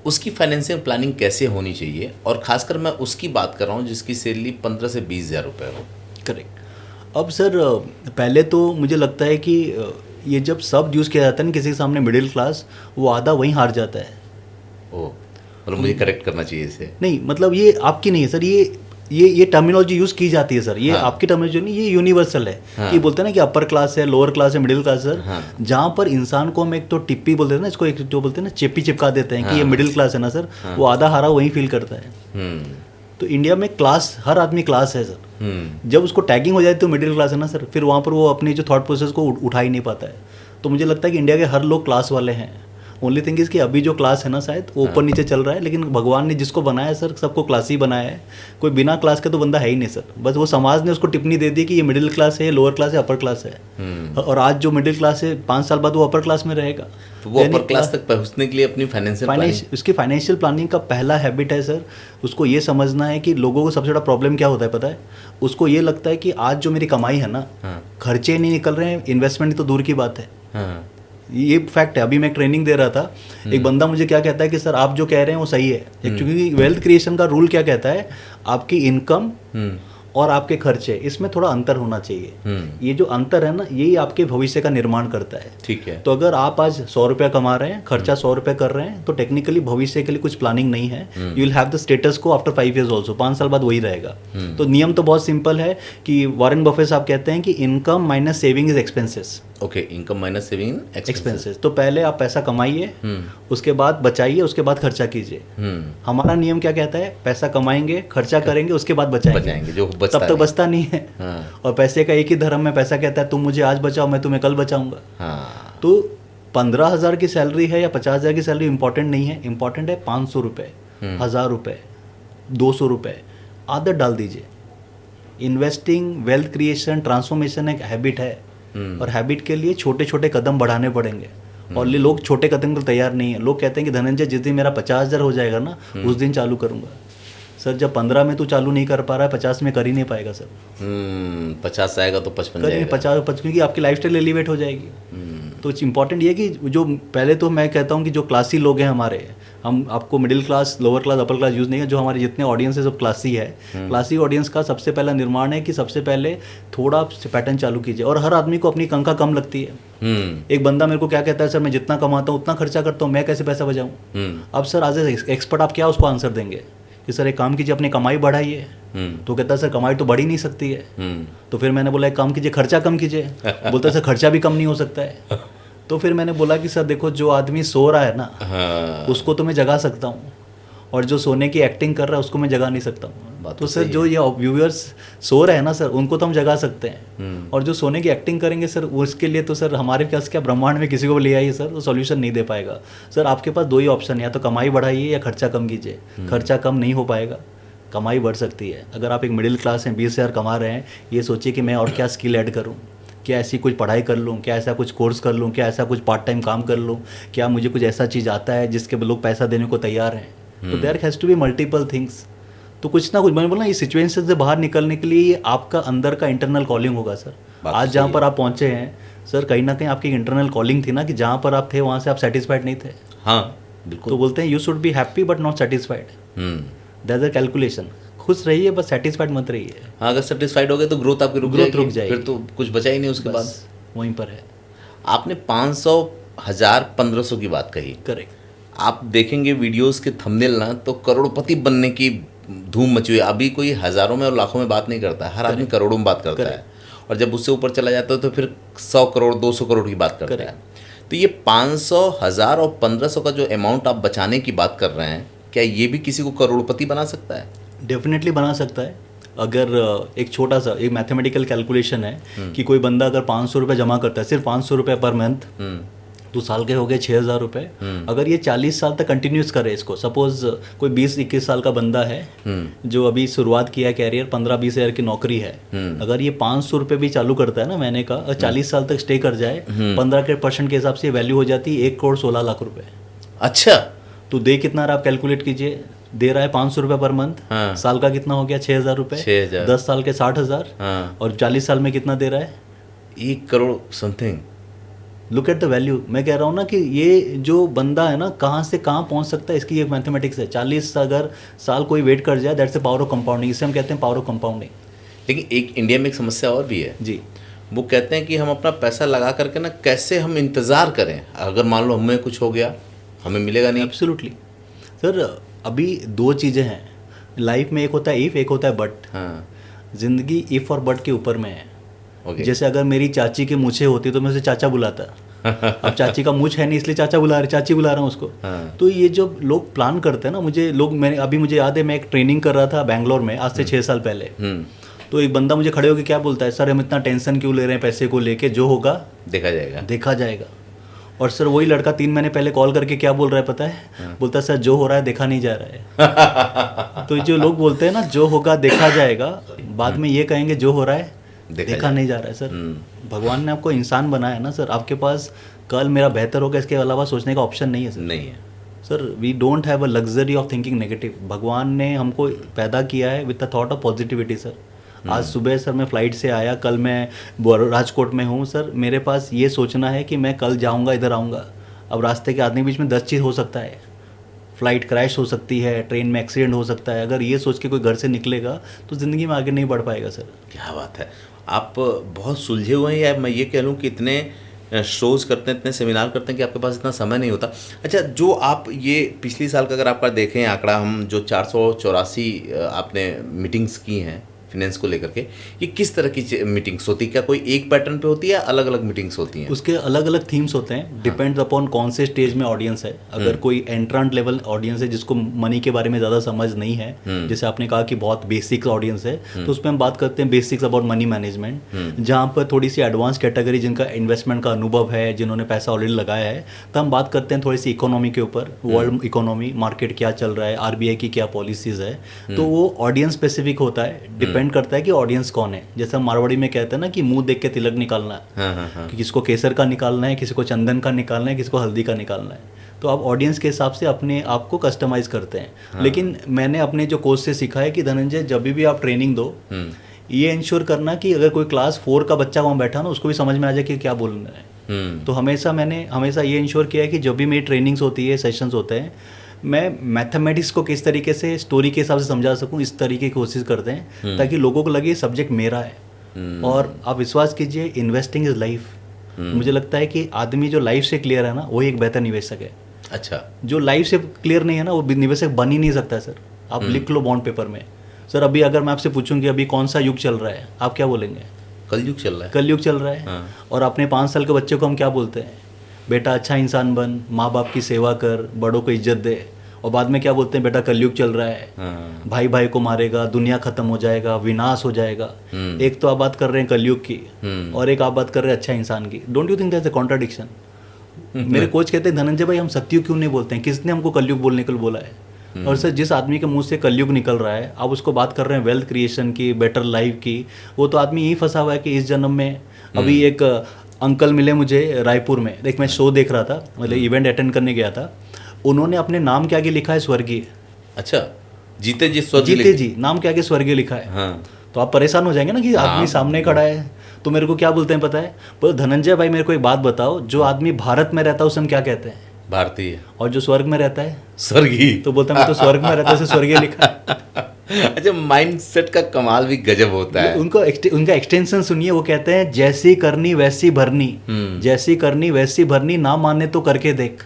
उसकी फाइनेंशियल प्लानिंग कैसे होनी चाहिए? और ख़ासकर मैं उसकी बात कर रहा हूँ जिसकी सैलरी 15 से 20 हज़ार रुपये हो। करेक्ट। अब सर पहले तो मुझे लगता है कि ये जब शब्द यूज़ किया जाता है ना किसी के सामने मिडिल क्लास, वो आधा वहीं हार जाता है। ओह, मतलब मुझे करेक्ट करना चाहिए इसे? नहीं, मतलब ये आपकी नहीं है सर, ये टर्मिनोलॉजी यूज़ की जाती है सर। ये आपकी टर्मिनोलॉजी नहीं, ये यूनिवर्सल है। कि बोलते हैं ना कि अपर क्लास है, लोअर क्लास है, मिडिल क्लास है। जहाँ पर इंसान को हम एक तो टिप्पी बोलते हैं ना, इसको एक जो बोलते हैं ना चेपी चिपका देते हैं कि ये मिडिल क्लास है ना सर, वो आधा हारा वहीं फील करता है। तो इंडिया में क्लास, हर आदमी क्लास है सर। जब उसको टैगिंग हो जाए तो मिडिल क्लास है ना सर, फिर वहाँ पर वो अपनी जो थॉट प्रोसेस को उठा ही नहीं पाता है। तो मुझे लगता है कि इंडिया के हर लोग क्लास वाले हैं। ओनली थिंग इज़ कि अभी जो क्लास है ना शायद वो ऊपर नीचे चल रहा है, लेकिन भगवान ने जिसको बनाया सर, सबको क्लास ही बनाया है। कोई बिना क्लास का तो बंदा है ही नहीं सर। बस वो समाज ने उसको टिप्पणी दे दी कि ये मिडिल क्लास है, लोअर क्लास है, अपर क्लास है। और आज जो मिडिल क्लास है 5 साल बाद वो अपर क्लास में रहेगा। तो वो अपर क्लास तक पहुँचने के लिए अपनी उसकी फाइनेंशियल प्लानिंग का पहला हैबिट है सर, उसको ये समझना है कि लोगों को सबसे बड़ा प्रॉब्लम क्या होता है पता है? उसको ये लगता है कि आज जो मेरी कमाई है ना, खर्चे नहीं निकल रहे हैं, इन्वेस्टमेंट तो दूर की बात है। ये फैक्ट है। अभी मैं ट्रेनिंग दे रहा था, एक बंदा मुझे क्या कहता है कि सर आप जो कह रहे हैं वो सही है, क्योंकि वेल्थ क्रिएशन का रूल क्या कहता है, आपकी इनकम और आपके खर्चे, इसमें थोड़ा अंतर होना चाहिए। ये जो अंतर है ना, यही आपके भविष्य का निर्माण करता है। ठीक है। तो अगर आप आज 100 रुपया कमा रहे हैं, खर्चा 100 रुपया कर रहे हैं, तो टेक्निकली भविष्य के लिए कुछ प्लानिंग नहीं है। You will have the status को आफ्टर 5 years ऑल्सो, 5 साल बाद वही रहेगा। तो नियम तो बहुत सिंपल है कि वॉरेन बफेट साहब कहते हैं कि income minus saving is expenses. Okay, income minus saving expenses. तो पहले आप पैसा कमाइए, उसके बाद बचाइए, उसके बाद खर्चा कीजिए। हमारा नियम क्या कहता है? पैसा कमाएंगे, खर्चा करेंगे, उसके बाद बचाएंगे। जो बचता तब तक बचता नहीं है। हाँ। और पैसे का एक ही धर्म है, पैसा कहता है तुम मुझे आज बचाओ, मैं तुम्हें कल बचाऊंगा। हाँ। तो 15,000 की सैलरी है या 50,000 की सैलरी इंपॉर्टेंट नहीं है। इंपॉर्टेंट है 500 रुपये, 1,000 रुपये, 200 रुपये। आदत डाल दीजिए। इन्वेस्टिंग, वेल्थ क्रिएशन, ट्रांसफॉर्मेशन एक हैबिट है, और हैबिट के लिए छोटे छोटे कदम बढ़ाने पड़ेंगे। और ये लोग छोटे कदम को तैयार नहीं है। लोग कहते हैं कि धनंजय जिस दिन मेरा 50,000 हो जाएगा ना, उस दिन चालू करूंगा। सर जब 15 में तू चालू नहीं कर पा रहा है, 50 में कर ही नहीं पाएगा सर। 50 आएगा तो 55 करेंगे, 50 क्योंकि आपकी लाइफस्टाइल एलिवेट हो जाएगी। तो इम्पॉर्टेंट ये कि जो पहले तो मैं कहता हूँ कि जो क्लासी लोग हैं हमारे, हम आपको middle class, lower class, upper class use नहीं है। जो हमारे जितने ऑडियंस है सब क्लासी है। क्लासी ऑडियंस का सबसे पहला निर्माण है कि सबसे पहले थोड़ा पैटर्न चालू कीजिए। और हर आदमी को अपनी तनख्वाह कम लगती है। एक बंदा मेरे को क्या कहता है, सर मैं जितना कमाता हूँ उतना खर्चा करता हूँ, मैं कैसे पैसा बचाऊँ? अब सर आज एक्सपर्ट आप क्या उसको आंसर देंगे कि सर एक काम कीजिए, अपनी कमाई बढ़ाइए। तो कहता है सर कमाई तो बढ़ ही नहीं सकती है। तो फिर मैंने बोला एक काम कीजिए, खर्चा कम कीजिए। बोलता है सर खर्चा भी कम नहीं हो सकता है। तो फिर मैंने बोला कि सर देखो, जो आदमी सो रहा है ना, उसको तो मैं जगा सकता हूँ, और जो सोने की एक्टिंग कर रहा है उसको मैं जगा नहीं सकता हूँ। तो सर जो ये व्यूअर्स सो रहे हैं ना सर, उनको तो हम जगा सकते हैं, और जो सोने की एक्टिंग करेंगे सर, उसके लिए तो सर हमारे पास क्या ब्रह्मांड में किसी को ले आइए सर, वो सॉल्यूशन नहीं दे पाएगा। सर आपके पास 2 ही ऑप्शन है, या तो कमाई बढ़ाइए या खर्चा कम कीजिए। खर्चा कम नहीं हो पाएगा, कमाई बढ़ सकती है। अगर आप एक मिडिल क्लास हैं, 20,000 कमा रहे हैं, ये सोचिए कि मैं और क्या स्किल ऐड करूँ, क्या ऐसी कुछ पढ़ाई कर लूँ, क्या ऐसा कुछ कोर्स कर लूँ, क्या ऐसा कुछ पार्ट टाइम काम कर लूँ, क्या मुझे कुछ ऐसा चीज़ आता है जिसके लोग पैसा देने को तैयार हैं। तो there has to be multiple things. तो कुछ ना कुछ मैंने बोला, ये सिचुएशन से बाहर निकलने के लिए ये आपका अंदर का इंटरनल कॉलिंग होगा सर। आज जहाँ पर आप पहुँचे हैं सर, कहीं ना कहीं आपकी इंटरनल कॉलिंग थी ना, कि जहाँ पर आप थे वहाँ से आप सेटिस्फाइड नहीं थे। हाँ बिल्कुल। तो बोलते हैं you should be happy but not satisfied. That's a calculation. खुश रहिए बस, सेटिस्फाइड मत रहिए। हाँ, अगर सेटिस्फाइड हो गए तो ग्रोथ आपकी रुक जाएगी, फिर तो कुछ बचा ही नहीं उसके बाद। वहीं पर है। आपने 500, 1000, 1500 की बात कही। करेक्ट। आप देखेंगे वीडियोस के थंबनेल ना, तो करोड़पति बनने की धूम मची हुई है। अभी कोई हज़ारों में और लाखों में बात नहीं करता है, हर आदमी करोड़ों में बात करता है। और जब उससे ऊपर चला जाता है तो फिर 100 करोड़, 200 करोड़ की बात करता है। तो ये 500, 1000 और 1500 का जो अमाउंट आप बचाने की बात कर रहे हैं, क्या ये भी किसी को करोड़पति बना सकता है? डेफिनेटली बना सकता है। अगर एक छोटा सा एक मैथमेटिकल कैलकुलेशन है कि कोई बंदा अगर 500 रुपये जमा करता है, सिर्फ 500 रुपये पर मंथ, तो साल के हो गए 6,000 रुपये। अगर ये 40 साल तक कंटिन्यूस करे इसको, सपोज कोई 20-21 साल का बंदा है जो अभी शुरुआत किया है कैरियर, 15-20 हज़ार की नौकरी है, अगर ये 500 रुपये भी चालू करता है ना महीने का, और 40 साल तक स्टे कर जाए, 15% के हिसाब से वैल्यू हो जाती है 1,16,00,000 रुपये। अच्छा, तो दे कितना रहा आप कैलकुलेट कीजिए। दे रहा है 500 रुपये पर मंथ। हाँ। साल का कितना हो गया? 6,000 रुपये। 6,000। 10 साल के 60,000। हाँ। और 40 साल में कितना दे रहा है? 1 crore something. Look at the value. मैं कह रहा हूँ ना कि ये जो बंदा है ना, कहाँ से कहाँ पहुँच सकता है, इसकी ये मैथमेटिक्स है। 40 अगर साल कोई वेट कर जाए, that's the power of compounding. इसे हम कहते हैं पावर ऑफ कंपाउंडिंग। लेकिन एक इंडिया में एक समस्या और भी है जी। वो कहते हैं कि हम अपना पैसा लगा करके ना, कैसे हम इंतज़ार करें, अगर मान लो हमें कुछ हो गया, हमें मिलेगा नहीं। Absolutely sir. अभी 2 चीज़ें हैं लाइफ में, एक होता है इफ़, एक होता है बट। हाँ। जिंदगी इफ़ और बट के ऊपर में है। ओके। जैसे अगर मेरी चाची की मूछें होती तो मैं उसे चाचा बुलाता। अब चाची का मूछ है नहीं, इसलिए चाची बुला रहा हूँ उसको। हाँ। तो ये जो लोग प्लान करते हैं ना, मुझे याद है, मैं एक ट्रेनिंग कर रहा था बैंगलोर में आज से 6 साल पहले। तो एक बंदा मुझे खड़े होकर क्या बोलता है, सर हम इतना टेंशन क्यों ले रहे हैं पैसे को लेके, जो होगा देखा जाएगा। और सर वही लड़का 3 महीने पहले कॉल करके क्या बोल रहा है पता है? बोलता है सर जो हो रहा है देखा नहीं जा रहा है। तो जो लोग बोलते हैं ना जो होगा देखा जाएगा, बाद में ये कहेंगे जो हो रहा है देखा नहीं जा रहा है। सर भगवान ने आपको इंसान बनाया है ना सर, आपके पास कल मेरा बेहतर होगा इसके अलावा सोचने का ऑप्शन नहीं है सर। नहीं है sir. We don't have a luxury of thinking negative. भगवान ने हमको पैदा किया है with the thought of positivity sir. आज सुबह सर मैं फ़्लाइट से आया, कल मैं राजकोट में हूँ सर, मेरे पास ये सोचना है कि मैं कल जाऊँगा, इधर आऊँगा। अब रास्ते के आदमी बीच में 10 चीज़ हो सकता है, फ्लाइट क्रैश हो सकती है, ट्रेन में एक्सीडेंट हो सकता है। अगर ये सोच के कोई घर से निकलेगा तो ज़िंदगी में आगे नहीं बढ़ पाएगा सर। क्या बात है, आप बहुत सुलझे हुए हैं, या मैं ये कह लूँ कि इतने शोज़ करते हैं, इतने सेमिनार करते हैं कि आपके पास इतना समय नहीं होता। अच्छा, जो आप ये पिछली साल का अगर आपका देखें आंकड़ा, हम जो 484 आपने मीटिंग्स की हैं फिनेंस को लेकर के, ये किस तरह की मीटिंग्स होती है? क्या कोई एक पैटर्न पे होती है या अलग अलग मीटिंग्स होती हैं? उसके अलग अलग थीम्स होते हैं, डिपेंड्स अपॉन कौन से स्टेज में ऑडियंस है। अगर कोई एंट्रांट लेवल ऑडियंस है जिसको मनी के बारे में ज़्यादा समझ नहीं है, जैसे आपने कहा कि बहुत बेसिक ऑडियंस है, तो उसमें हम बात करते हैं बेसिक्स अबाउट मनी मैनेजमेंट। जहाँ पर थोड़ी सी एडवांस कैटेगरी जिनका इन्वेस्टमेंट का अनुभव है, जिन्होंने पैसा ऑलरेडी लगाया है, तो हम बात करते हैं थोड़ी सी इकोनॉमी के ऊपर, वर्ल्ड इकोनॉमी, मार्केट क्या चल रहा है, RBI की क्या पॉलिसीज़ है। तो वो ऑडियंस स्पेसिफिक होता है, डिपेंड करता है कि ऑडियंस कौन है। जैसे हम मारवाड़ी में कहते हैं ना कि मुंह देख के तिलक निकालना है, कि किसको केसर का निकालना है, किसी को चंदन का निकालना है, किसी को हल्दी का निकालना है। तो आप ऑडियंस के हिसाब से अपने आप को कस्टमाइज करते हैं। लेकिन मैंने अपने जो कोर्स से सीखा है कि धनंजय, जब भी आप ट्रेनिंग दो, ये इंश्योर करना कि अगर कोई क्लास 4 का बच्चा वहाँ बैठा ना, उसको भी समझ में आ जाए कि क्या बोलना है। तो मैंने हमेशा ये इंश्योर किया है कि जब भी मेरी ट्रेनिंग्स होती है, सेशंस होते हैं, मैं मैथमेटिक्स को किस तरीके से स्टोरी के हिसाब से समझा सकूं, इस तरीके की कोशिश करते हैं ताकि लोगों को लगे सब्जेक्ट मेरा है। और आप विश्वास कीजिए, इन्वेस्टिंग इज लाइफ। मुझे लगता है कि आदमी जो लाइफ से क्लियर है ना, वही एक बेहतर निवेशक है। अच्छा, जो लाइफ से क्लियर नहीं है ना, वो निवेशक बन ही नहीं सकता है सर। आप लिख लो बॉन्ड पेपर में, सर अभी अगर मैं आपसे पूछूं कि अभी कौन सा युग चल रहा है, आप क्या बोलेंगे? कलयुग चल रहा है। कलयुग चल रहा है। और अपने 5 साल के बच्चे को हम क्या बोलते हैं? बेटा अच्छा इंसान बन, माँ बाप की सेवा कर, बड़ों को इज्जत दे। और बाद में क्या बोलते हैं? बेटा कलयुग चल रहा है, भाई भाई को मारेगा, दुनिया खत्म हो जाएगा, विनाश हो जाएगा। एक तो आप बात कर रहे हैं कलयुग की, और एक आप बात कर रहे हैं अच्छा इंसान की। Don't you think that's a contradiction? मेरे कोच कहते हैं, धनंजय भाई हम सत्युग क्यों नहीं बोलते हैं? किसने हमको कलयुग बोलने के लिए बोला है? और सर, जिस आदमी के मुंह से कलयुग निकल रहा है, आप उसको बात कर रहे हैं वेल्थ क्रिएशन की, बेटर लाइफ की, वो तो आदमी यही फंसा हुआ है कि इस जन्म में। अभी एक अंकल मिले मुझे रायपुर में, देख मैं शो देख रहा था, मतलब इवेंट अटेंड करने गया था। उन्होंने अपने नाम के आगे लिखा है स्वर्गीय। अच्छा, जीते जी स्वर्गीय, जीते जी नाम के आगे स्वर्गीय लिखा है। हाँ। तो आप परेशान हो जाएंगे ना कि आदमी सामने खड़ा है। तो मेरे को क्या बोलते हैं पता है? बोले धनंजय भाई मेरे को एक बात बताओ, जो आदमी भारत में रहता है उसे हम क्या कहते हैं? भारतीय। और जो स्वर्ग में रहता है? स्वर्गीय। तो बोलते हैं मैं तो स्वर्ग में रहता है, उसे स्वर्गीय लिखा है। अच्छा, माइंडसेट का कमाल भी गजब होता है। उनका एक्सटेंशन सुनिए, वो कहते हैं जैसी करनी वैसी भरनी, जैसी करनी वैसी भरनी, ना माने तो करके देख।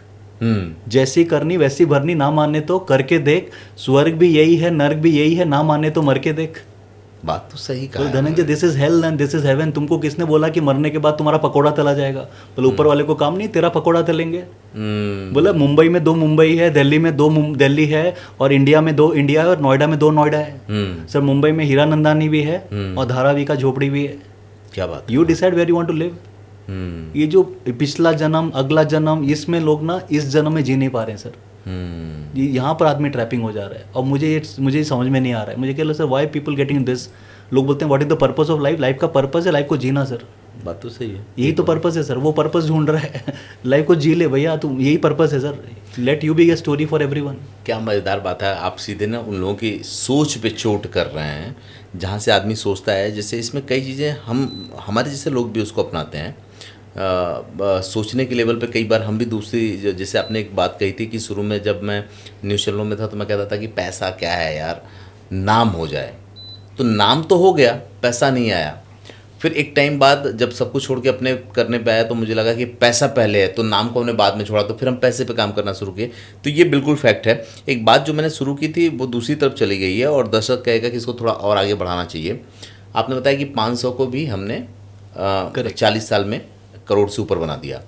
जैसी करनी वैसी भरनी, ना माने तो करके देख। स्वर्ग भी यही है, नर्क भी यही है, ना माने तो मर के देख। बात तो सही कहा। तो Dhananjay, this is hello and this is heaven. तुमको किसने बोला कि मरने के बाद तुम्हारा पकोड़ा तला जाएगा? बोले ऊपर वाले को काम नहीं, तेरा पकोड़ा तलेंगे। बोले मुंबई में 2 मुंबई है, दिल्ली में 2 दिल्ली है, और इंडिया में 2 इंडिया है, और नोएडा में 2 नोएडा है। सर मुंबई में हीरानंदानी भी है, और धारावी का झोपड़ी भी है। क्या बात। You decide where you want to live. ये जो पिछला जन्म, अगला जन्म, इसमें लोग ना इस जन्म में जी नहीं पा रहे हैं सर। यहाँ पर आदमी ट्रैपिंग हो जा रहा है। और मुझे समझ में नहीं आ रहा है। मुझे क्या लगता है, व्हाई पीपल गेटिंग दिस? लोग बोलते हैं what is the purpose of life? Life का पर्पस है लाइफ को जीना सर। बात तो सही है, यही तो पर्पस है सर। वो पर्पस ढूंढ रहा है, लाइफ को जी ले भैया, तुम यही पर्पस है sir. Let you be a story for everyone. क्या मज़ेदार बात है, आप सीधे ना उन लोगों की सोच पे चोट कर रहे हैं, जहाँ से आदमी सोचता है। जैसे इसमें कई चीज़ें हमारे जैसे लोग भी उसको अपनाते हैं। सोचने के लेवल पे कई बार हम भी दूसरी, जैसे आपने एक बात कही थी कि शुरू में जब मैं न्यूज़ चैनलों में था तो मैं कहता था कि पैसा क्या है यार, नाम हो जाए। तो नाम तो हो गया, पैसा नहीं आया। फिर एक टाइम बाद जब सब कुछ छोड़ के अपने करने पे आया तो मुझे लगा कि पैसा पहले है, तो नाम को हमने बाद में छोड़ा, तो फिर हम पैसे पे काम करना शुरू किए। तो ये बिल्कुल फैक्ट है। एक बात जो मैंने शुरू की थी वो दूसरी तरफ चली गई है, और दर्शक कहेगा कि इसको थोड़ा और आगे बढ़ाना चाहिए। आपने बताया कि 500 को भी हमने 40 साल में करोड़ से ऊपर बना दिया।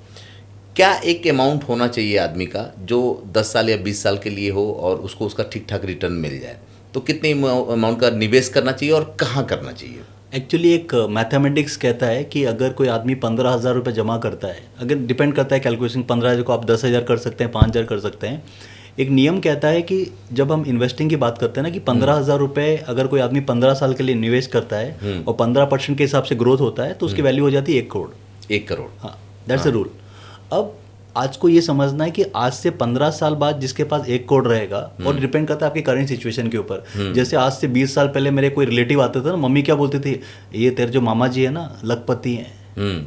क्या एक अमाउंट होना चाहिए आदमी का जो 10 साल या 20 साल के लिए हो और उसको उसका ठीक ठाक रिटर्न मिल जाए? तो कितने अमाउंट का निवेश करना चाहिए और कहाँ करना चाहिए? एक्चुअली एक मैथमेटिक्स कहता है कि अगर कोई आदमी 15,000 रुपये जमा करता है, अगर डिपेंड करता है कैलकुलेशन, 15,000 को आप 10,000 कर सकते हैं, 5,000 कर सकते हैं। एक नियम कहता है कि जब हम इन्वेस्टिंग की बात करते हैं ना, कि 15,000 रुपये अगर कोई आदमी 15 साल के लिए निवेश करता है और 15% के हिसाब से ग्रोथ होता है, तो उसकी वैल्यू हो जाती है 1 करोड़। 1 करोड़, हाँ, दैट्स अ रूल। अब आज को ये समझना है कि आज से 15 साल बाद जिसके पास 1 करोड़ रहेगा, और डिपेंड करता है आपकी करंट सिचुएशन के ऊपर। जैसे आज से 20 साल पहले मेरे कोई रिलेटिव आते थे ना, मम्मी क्या बोलती थी, ये तेरे जो मामा जी है ना लखपति हैं।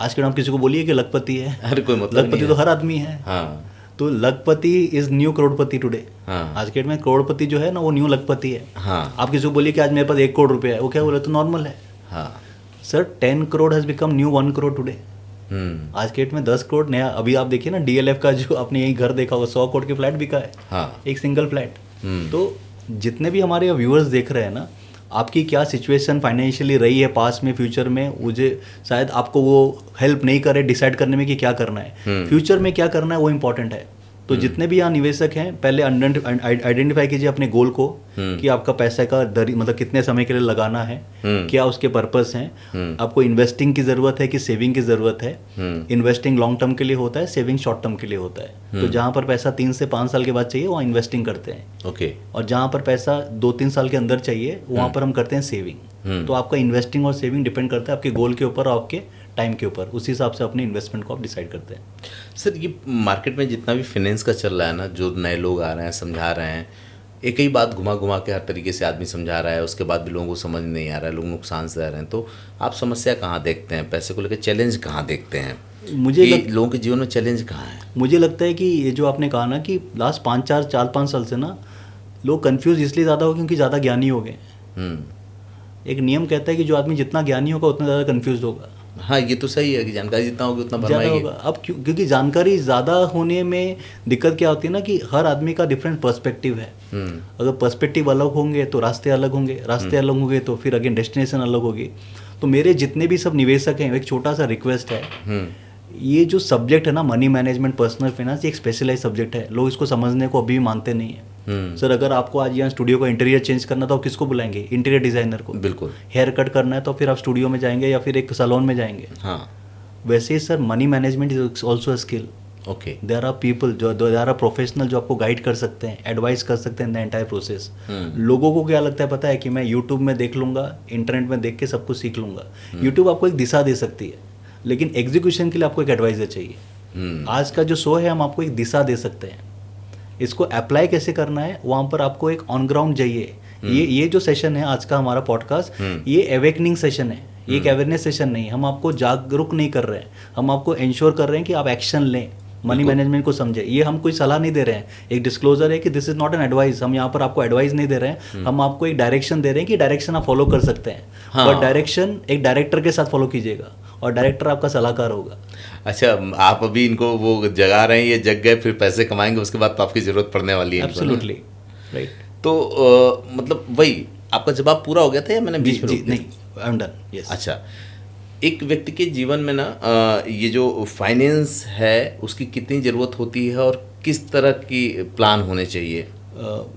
आज के टाइम किसी को बोलिए कि लखपति है, अरे कोई मतलब लखपति तो हर आदमी है। हाँ। तो लखपति इज न्यू करोड़पति टुडे। हाँ। आज के डेट में करोड़पति जो है ना वो न्यू लखपति है। हाँ। आप किसी को बोलिए कि आज मेरे पास 1 करोड़ रुपया है, वो क्या बोले तो नॉर्मल है। हाँ। Sir 10 crore has become new 1 crore today. आज के डेट में 10 करोड़ नया। अभी आप देखिए ना DLF का जो आपने यही घर देखा होगा, 100 करोड़ के फ्लैट बिका है। हाँ। एक सिंगल फ्लैट। तो जितने भी हमारे व्यूअर्स देख रहे हैं ना, आपकी क्या सिचुएशन फाइनेंशियली रही है पास्ट में, फ्यूचर में, मुझे शायद आपको वो हेल्प नहीं करे डिसाइड करने में कि क्या करना है, फ्यूचर में क्या करना है वो इम्पोर्टेंट है। तो जितने भी यहाँ निवेशक हैं, पहले आइडेंटिफाई कीजिए अपने गोल को कि आपका पैसे का मतलब कितने समय के लिए लगाना है, क्या उसके पर्पस हैं, आपको इन्वेस्टिंग की ज़रूरत है कि सेविंग की ज़रूरत है। इन्वेस्टिंग लॉन्ग टर्म के लिए होता है, सेविंग शॉर्ट टर्म के लिए होता है। तो जहाँ पर पैसा 3 से 5 साल के बाद चाहिए वहाँ इन्वेस्टिंग करते हैं। ओके। और जहाँ पर पैसा 2-3 साल के अंदर चाहिए वहाँ पर हम करते हैं सेविंग। तो आपका इन्वेस्टिंग और सेविंग डिपेंड करता है आपके गोल के ऊपर और आपके टाइम के ऊपर। उसी हिसाब से अपने इन्वेस्टमेंट को आप डिसाइड करते हैं। सर ये मार्केट में जितना भी फाइनेंस का चल रहा है ना, जो नए लोग आ रहे हैं समझा रहे हैं, एक ही बात घुमा घुमा के हर तरीके से आदमी समझा रहा है, उसके बाद भी लोगों को समझ नहीं आ रहा है, लोग नुकसान से रह रहे हैं। तो आप समस्या कहाँ देखते हैं, पैसे को लेकर चैलेंज कहाँ देखते हैं? लोगों के जीवन में चैलेंज कहाँ है? मुझे लगता है कि ये जो आपने कहा ना कि लास्ट 4-5 साल से ना लोग कंफ्यूज इसलिए ज़्यादा हो क्योंकि ज़्यादा ज्ञानी हो गए। एक नियम कहता है कि जो आदमी जितना ज्ञानी होगा उतना ज़्यादा कंफ्यूज होगा। हाँ, ये तो सही है कि जानकारी जितना होगी उतना भरमाएगी। होगा। अब क्योंकि जानकारी ज़्यादा होने में दिक्कत क्या होती है ना कि हर आदमी का डिफरेंट पर्सपेक्टिव है। अगर पर्सपेक्टिव अलग होंगे तो रास्ते अलग होंगे, रास्ते अलग होंगे तो फिर अगेन डेस्टिनेशन अलग होगी। तो मेरे जितने भी सब निवेशक हैं, एक छोटा सा रिक्वेस्ट है, ये जो सब्जेक्ट है ना मनी मैनेजमेंट, पर्सनल फाइनेंस, ये एक स्पेशलाइज सब्जेक्ट है। लोग इसको समझने को अभी भी मानते नहीं है। सर अगर आपको आज यहाँ स्टूडियो का इंटीरियर चेंज करना तो आप किसको बुलाएंगे? इंटीरियर डिजाइनर को। बिल्कुल। हेयर कट करना है तो फिर आप स्टूडियो में जाएंगे या फिर एक सैलून में जाएंगे। हाँ। वैसे ही sir money management is also a skill. Okay. There are people there are professional जो आपको गाइड कर सकते हैं, एडवाइस कर सकते हैं इन द एंटायर प्रोसेस। लोगों को क्या लगता है पता है कि मैं यूट्यूब में देख लूंगा, इंटरनेट में देख के सब कुछ सीख लूंगा। यूट्यूब आपको एक दिशा दे सकती है, लेकिन एग्जीक्यूशन के लिए आपको एक एडवाइजर चाहिए। आज का जो शो है हम आपको एक दिशा दे सकते हैं, इसको अप्लाई कैसे करना है वहाँ पर आपको एक ऑन ग्राउंड चाहिए। ये जो सेशन है आज का हमारा पॉडकास्ट, ये अवेकनिंग सेशन है, ये एक अवेयरनेस सेशन नहीं। हम आपको जागरूक नहीं कर रहे हैं, हम आपको इंश्योर कर रहे हैं कि आप एक्शन लें, मनी मैनेजमेंट को समझे। ये हम कोई सलाह नहीं दे रहे हैं, एक डिस्क्लोजर है कि this is not an advice. हम यहाँ पर आपको एडवाइस नहीं दे रहे हैं, हम आपको एक डायरेक्शन दे रहे हैं कि डायरेक्शन आप फॉलो कर सकते हैं। बट डायरेक्शन एक डायरेक्टर के साथ फॉलो कीजिएगा और डायरेक्टर आपका सलाहकार होगा। अच्छा, आप अभी इनको वो जगा रहे हैं, ये जग गए फिर पैसे कमाएंगे, उसके बाद तो आपकी जरूरत पड़ने वाली है। Absolutely right. तो मतलब वही आपका जवाब पूरा हो गया था या मैंने बीच में? नहीं, आई एम डन। यस। अच्छा, एक व्यक्ति के जीवन में ना ये जो फाइनेंस है उसकी कितनी ज़रूरत होती है और किस तरह की प्लान होने चाहिए?